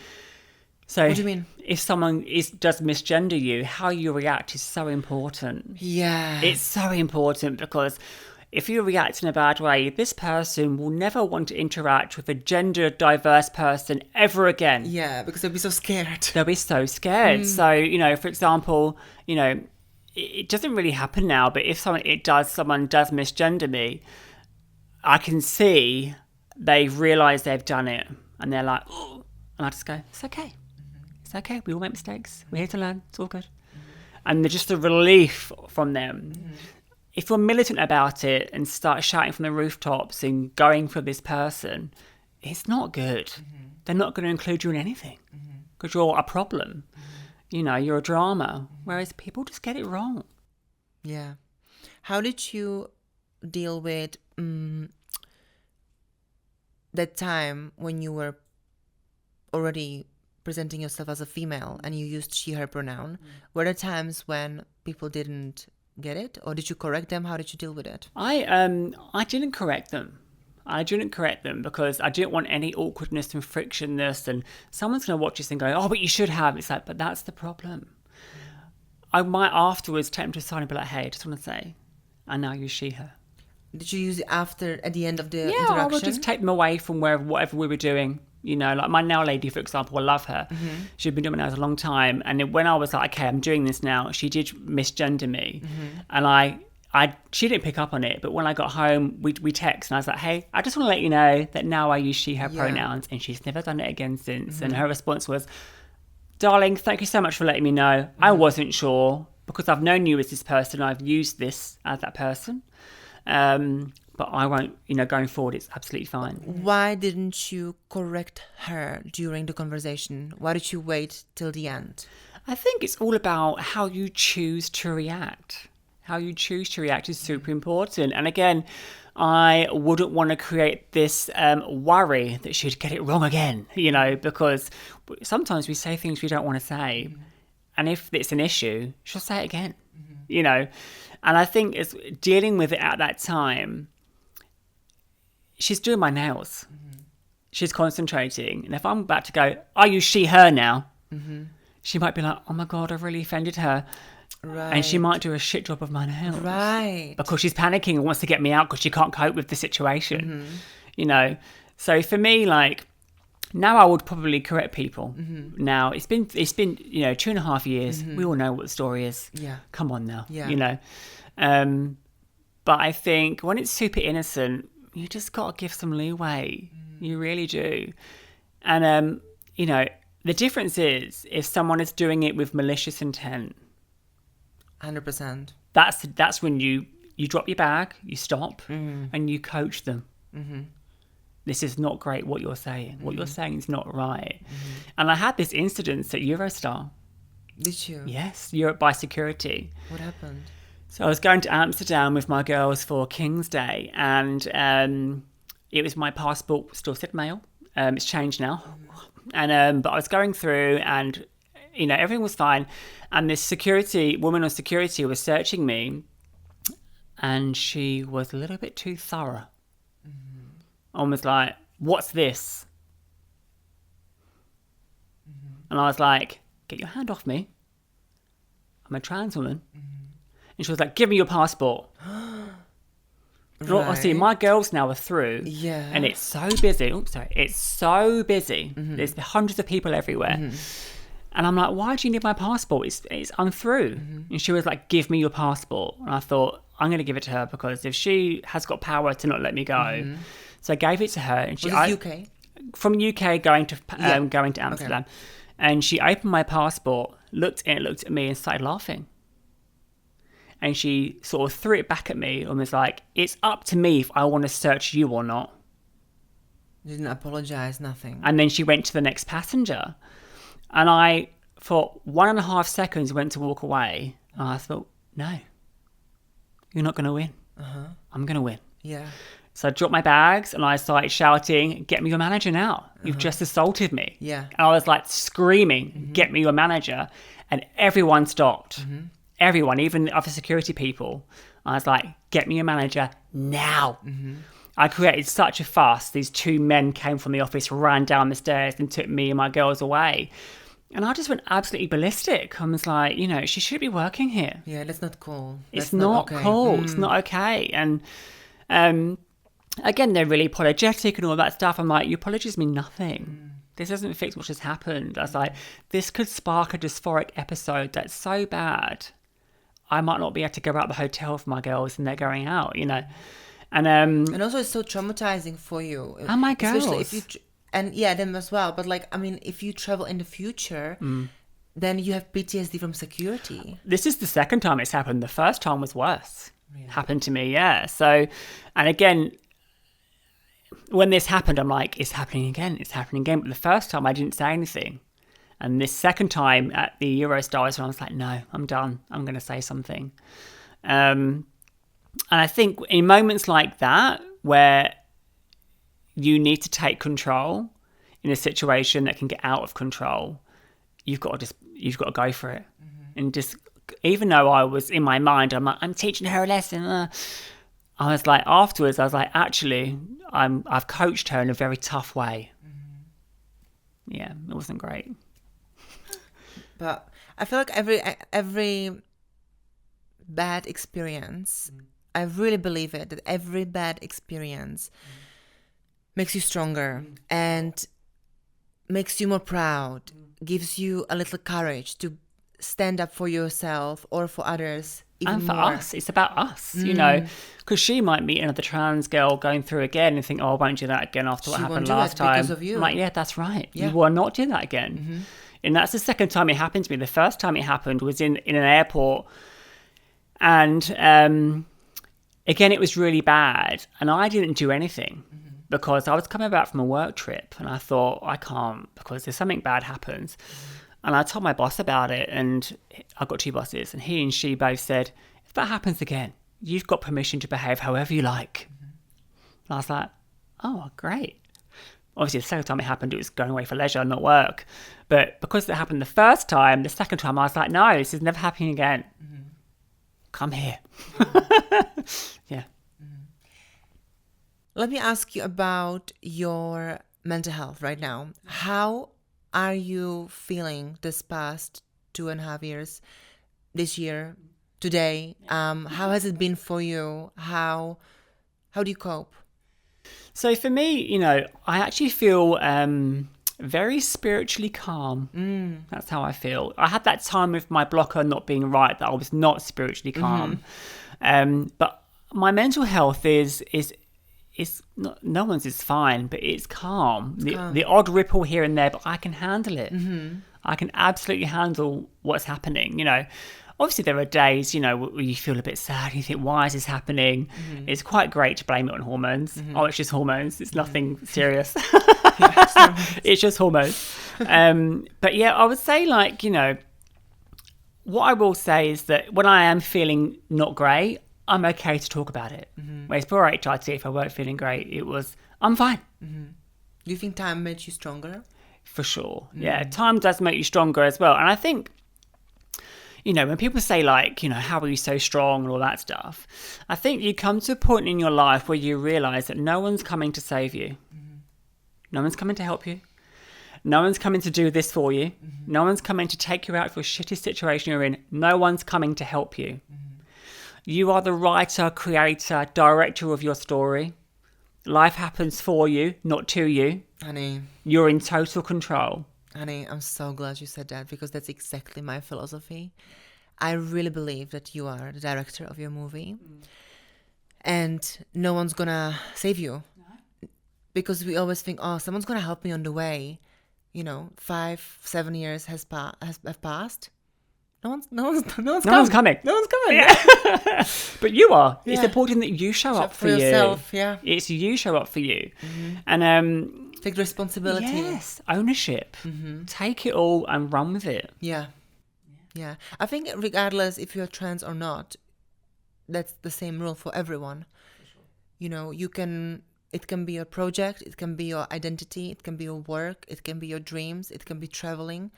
So what do you mean? If someone does misgender you, how you react is so important. Yeah. It's so important, because if you react in a bad way, this person will never want to interact with a gender diverse person ever again. Yeah, because they'll be so scared. They'll be so scared. So, for example, it doesn't really happen now, but if someone does misgender me, I can see they've realised they've done it, and they're like, oh, and I just go, it's okay. It's okay. We all make mistakes. We're here to learn. It's all good. And they're just a relief from them. If you're militant about it and start shouting from the rooftops and going for this person, it's not good. They're not going to include you in anything because you're a problem. You're a drama. Whereas people just get it wrong. Yeah. How did you deal with that time when you were already presenting yourself as a female and you used she, her pronoun? Were there times when people didn't get it, or did you correct them? How did you deal with it? I didn't correct them. I didn't correct them because I didn't want any awkwardness and frictionness, and someone's going to watch this and go, oh, but you should have. It's like, but that's the problem. I might afterwards take them to the side and be like, hey, I just want to say, I now use she, her. Did you use it at the end of the interaction? Yeah, I would just take them away from whatever we were doing. Like my nail lady, for example, I love her. She'd been doing my nails a long time. And then when I was like, okay, I'm doing this now, she did misgender me. And she didn't pick up on it. But when I got home, we text and I was like, hey, I just want to let you know that now I use she, her pronouns. And she's never done it again since. And her response was, darling, thank you so much for letting me know. I wasn't sure because I've known you as this person. I've used this as that person. But I won't, going forward, it's absolutely fine. Why didn't you correct her during the conversation? Why did you wait till the end? I think it's all about how you choose to react. How you choose to react is super important. And again, I wouldn't want to create this worry that she'd get it wrong again, because sometimes we say things we don't want to say. And if it's an issue, she'll say it again, And I think it's dealing with it at that time. She's doing my nails. She's concentrating. And if I'm about to go, I use she, her now, she might be like, oh my God, I've really offended her. Right. And she might do a shit job of my nails. Right. Because she's panicking and wants to get me out because she can't cope with the situation. So for me, like, now I would probably correct people. Now it's been 2.5 years. We all know what the story is. Yeah. Come on now. Yeah. But I think when it's super innocent, you just got to give some leeway. You really do. And the difference is if someone is doing it with malicious intent. 100%. That's when you drop your bag, you stop, and you coach them. This is not great what you're saying. What you're saying is not right. And I had this incident at Eurostar. Did you? Yes, Europe by Security. What happened? So I was going to Amsterdam with my girls for King's Day, and it was my passport still said male. It's changed now. And but I was going through, and everything was fine. And this woman on security was searching me, and she was a little bit too thorough. And was like, what's this? And I was like, get your hand off me. I'm a trans woman. And she was like, give me your passport. And obviously, my girls now are through. Yeah. And it's so busy. Oops, sorry. It's so busy. There's hundreds of people everywhere. And I'm like, why do you need my passport? I'm through. And she was like, give me your passport. And I thought, I'm going to give it to her because if she has got power to not let me go. So I gave it to her. And Was it UK? From UK going to Amsterdam. Okay. And she opened my passport, looked at me and started laughing. And she sort of threw it back at me and was like, it's up to me if I want to search you or not. You didn't apologize, nothing. And then she went to the next passenger. And I, for 1.5 seconds, went to walk away. And I thought, no, you're not going to win. I'm going to win. Yeah. So I dropped my bags and I started shouting, get me your manager now. You've just assaulted me. Yeah. And I was like screaming, get me your manager. And everyone stopped. Everyone, even other security people. I was like, get me your manager now. I created such a fuss. These 2 men came from the office, ran down the stairs and took me and my girls away. And I just went absolutely ballistic. I was like, she should be working here. Yeah, that's not cool. It's not cool. It's not okay. And again, they're really apologetic and all that stuff. I'm like, your apologies mean nothing. This doesn't fix what just happened. I was like, this could spark a dysphoric episode that's so bad. I might not be able to go out the hotel for my girls and they're going out, And also it's so traumatizing for you. And my girls. Especially if you... And yeah, them as well. But if you travel in the future, then you have PTSD from security. This is the second time it's happened. The first time was worse. Really? Happened to me, yeah. So, and again, when this happened, I'm like, it's happening again. But the first time I didn't say anything. And this second time at the Eurostars, when I was like, no, I'm done. I'm going to say something. And I think in moments like that, where you need to take control in a situation that can get out of control, you've got to go for it. And just, even though I was in my mind, I'm like, I'm teaching her a lesson. I was like, afterwards, I was like, actually, I've coached her in a very tough way. Yeah, it wasn't great. But I feel like every bad experience, I really believe it, that every bad experience makes you stronger and makes you more proud, gives you a little courage to stand up for yourself or for others. And for more. us, it's about us, because she might meet another trans girl going through again and think, oh, I won't do that again after what happened last time. Because of you. I'm like, yeah, that's right. Yeah. You will not do that again. And that's the second time it happened to me. The first time it happened was in an airport. And again, it was really bad. And I didn't do anything because I was coming back from a work trip. And I thought, I can't because there's something bad happens. And I told my boss about it. And I've got 2 bosses. And he and she both said, if that happens again, you've got permission to behave however you like. And I was like, oh, great. Obviously, the second time it happened, it was going away for leisure, not work. But because it happened the first time, the second time, I was like, no, this is never happening again. Come here. Yeah. Let me ask you about your mental health right now. How are you feeling this past 2.5 years, this year, today? How has it been for you? How do you cope? So for me, I actually feel very spiritually calm. That's how I feel. I had that time with my blocker not being right that I was not spiritually calm. But my mental health is not, no one's is fine, but it's calm. The odd ripple here and there, but I can handle it. I can absolutely handle what's happening. Obviously there are days, where you feel a bit sad and you think, why is this happening? It's quite great to blame it on hormones. Oh, it's just hormones. It's nothing serious. It's just hormones. But yeah, I would say what I will say is that when I am feeling not great, I'm okay to talk about it. Whereas before HRT, if I weren't feeling great, I'm fine. Do you think time made you stronger? For sure. Yeah, time does make you stronger as well. And I think, when people say how are you so strong and all that stuff, I think you come to a point in your life where you realize that no one's coming to save you. No one's coming to help you. No one's coming to do this for you. No one's coming to take you out of your shitty situation you're in. No one's coming to help you. You are the writer, creator, director of your story. Life happens for you, not to you. Honey. You're in total control. Honey, I'm so glad you said that, because that's exactly my philosophy. I really believe that you are the director of your movie. And no one's gonna save you. Because we always think, oh, someone's gonna help me on the way. 5-7 years have passed. No one's coming. No one's coming. Yeah. But you are. Yeah. It's important that you show up for yourself. You. Yeah. It's you show up for you. And take responsibility. Yes. Ownership. Take it all and run with it. Yeah. I think regardless if you're trans or not, that's the same rule for everyone. For sure. It can be your project, it can be your identity, it can be your work, it can be your dreams, it can be traveling.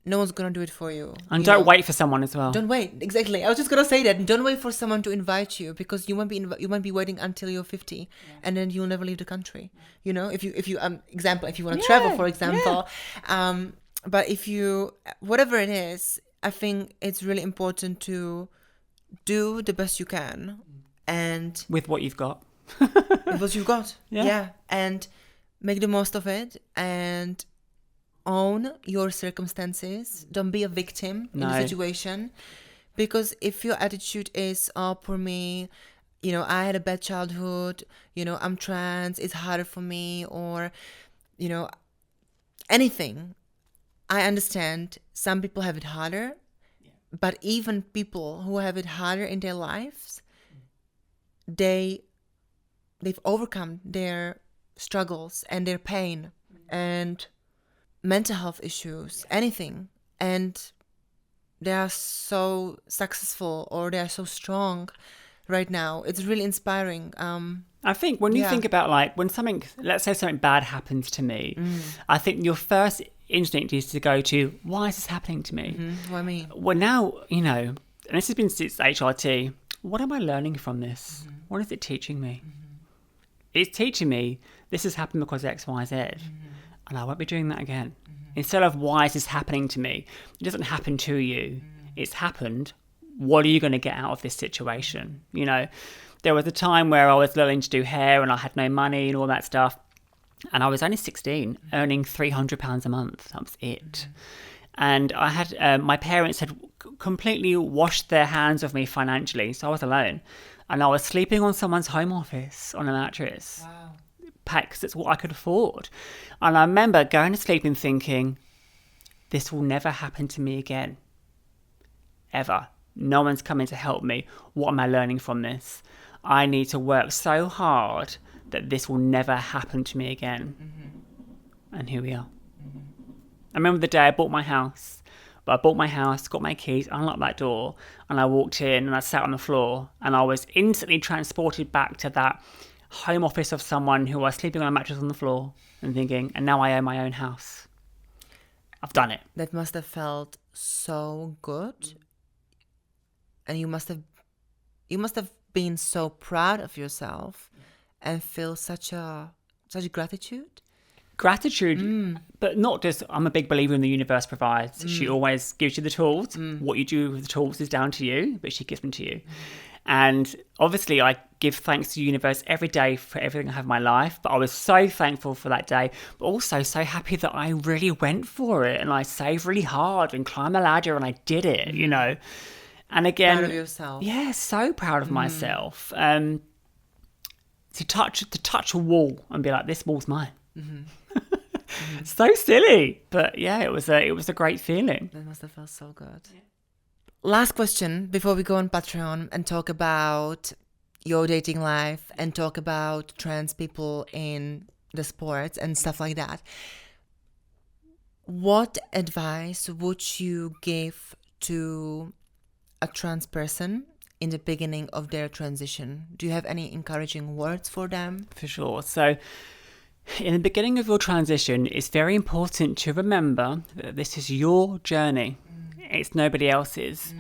No one's going to do it for you. And don't wait for someone as well. Don't wait. Exactly. I was just going to say that. Don't wait for someone to invite you, because you might be waiting until you're 50 and then you'll never leave the country. If you if you want to travel, for example. But if you, whatever it is, I think it's really important to do the best you can. And with what you've got. With what you've got. Yeah. And make the most of it and own your circumstances. Don't be a victim in the situation. Because if your attitude is, oh, poor me, I had a bad childhood, I'm trans, it's harder for me, or, anything. I understand some people have it harder, but even people who have it harder in their lives, they've overcome their struggles and their pain and mental health issues, anything, and they are so successful, or they are so strong right now. It's really inspiring. I think when you think about when something, let's say something bad happens to me, I think your first instinct is to go to, why is this happening to me? Why me? Well, now, and this has been since HRT, what am I learning from this? What is it teaching me? It's teaching me this has happened because X, Y, Z. And I won't be doing that again. Instead of, why is this happening to me? It doesn't happen to you. It's happened. What are you going to get out of this situation? There was a time where I was learning to do hair and I had no money and all that stuff. And I was only 16, earning £300 a month. That was it. And I had, my parents had completely washed their hands of me financially. So I was alone. And I was sleeping on someone's home office on a mattress. Wow. Because it's what I could afford. And I remember going to sleep and thinking, this will never happen to me again. Ever. No one's coming to help me. What am I learning from this? I need to work so hard that this will never happen to me again. And here we are. I remember the day I bought my house. But I bought my house, got my keys, unlocked that door, and I walked in and I sat on the floor, and I was instantly transported back to that home office of someone who was sleeping on a mattress on the floor and thinking, and now I own my own house. I've done it. That must have felt so good. And you must have been so proud of yourself and feel such gratitude. Gratitude, but not just, I'm a big believer in the universe provides. She always gives you the tools. What you do with the tools is down to you, but she gives them to you. And obviously I give thanks to the universe every day for everything I have in my life. But I was so thankful for that day, but also so happy that I really went for it. And I saved really hard and climbed the ladder and I did it, And again, proud of yourself. Yeah, so proud of myself. To touch a wall and be like, this wall's mine. So silly, but yeah, it was a great feeling. That must have felt so good. Yeah. Last question before we go on Patreon and talk about your dating life and talk about trans people in the sports and stuff like that. What advice would you give to a trans person in the beginning of their transition? Do you have any encouraging words for them? For sure. So in the beginning of your transition, it's very important to remember that this is your journey. It's nobody else's.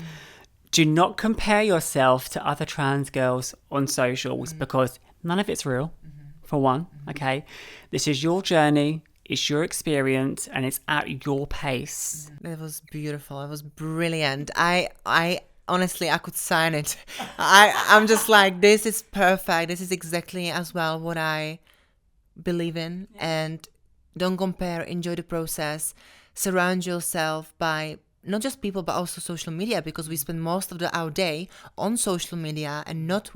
Do not compare yourself to other trans girls on socials because none of it's real, for one, okay? This is your journey. it's your experience, and it's at your pace. That was beautiful. It was brilliant. I honestly, I could sign it. I'm just like, this is perfect. This is exactly as well what I believe in. And don't compare, enjoy the process. Surround yourself by not just people, but also social media, because we spend most of our day on social media and not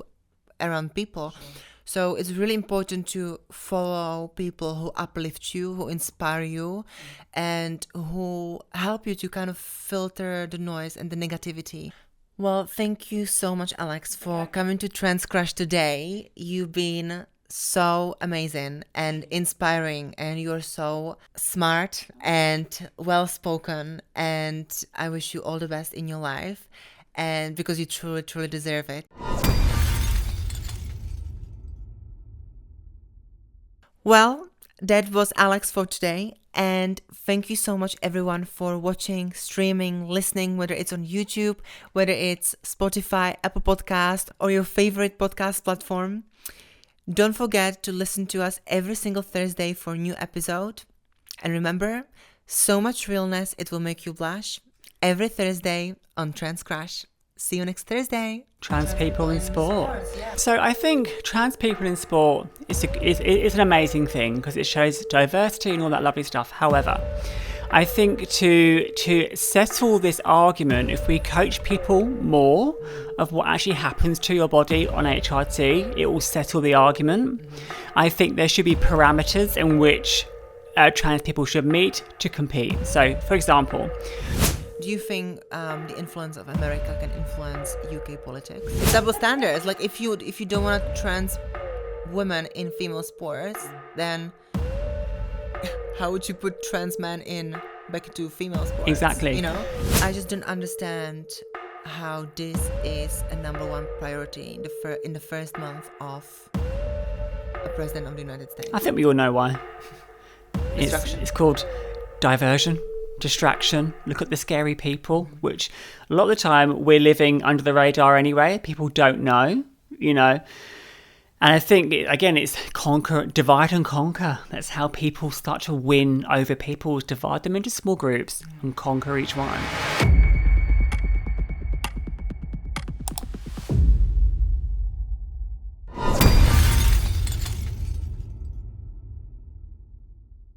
around people. Sure. So it's really important to follow people who uplift you, who inspire you, and who help you to kind of filter the noise and the negativity. Well, thank you so much, Alex, for coming to Trans Crash today. You've been so amazing and inspiring, and you're so smart and well-spoken, and I wish you all the best in your life, and because you truly, truly deserve it. Well, that was Alex for today, and thank you so much everyone for watching, streaming, listening, whether it's on YouTube, whether it's Spotify, Apple Podcast, or your favorite podcast platform. Don't forget to listen to us every single Thursday for a new episode. And remember, so much realness, it will make you blush. Every Thursday on Trans Crash. See you next Thursday. Trans people in sport. So I think trans people in sport is an amazing thing because it shows diversity and all that lovely stuff. However, I think to settle this argument, if we coach people more of what actually happens to your body on HRT, it will settle the argument. I think there should be parameters in which trans people should meet to compete. So, for example, do you think the influence of America can influence UK politics? It's double standards. Like if you don't want trans women in female sports, then how would you put trans men back into female sports? Exactly. You know, I just don't understand how this is a number one priority in the first month of a president of the United States. I think we all know why. It's called diversion. Distraction. Look at the scary people, which a lot of the time we're living under the radar anyway. People don't know, you know. And I think, again, it's divide and conquer. That's how people start to win over people, divide them into small groups and conquer each one.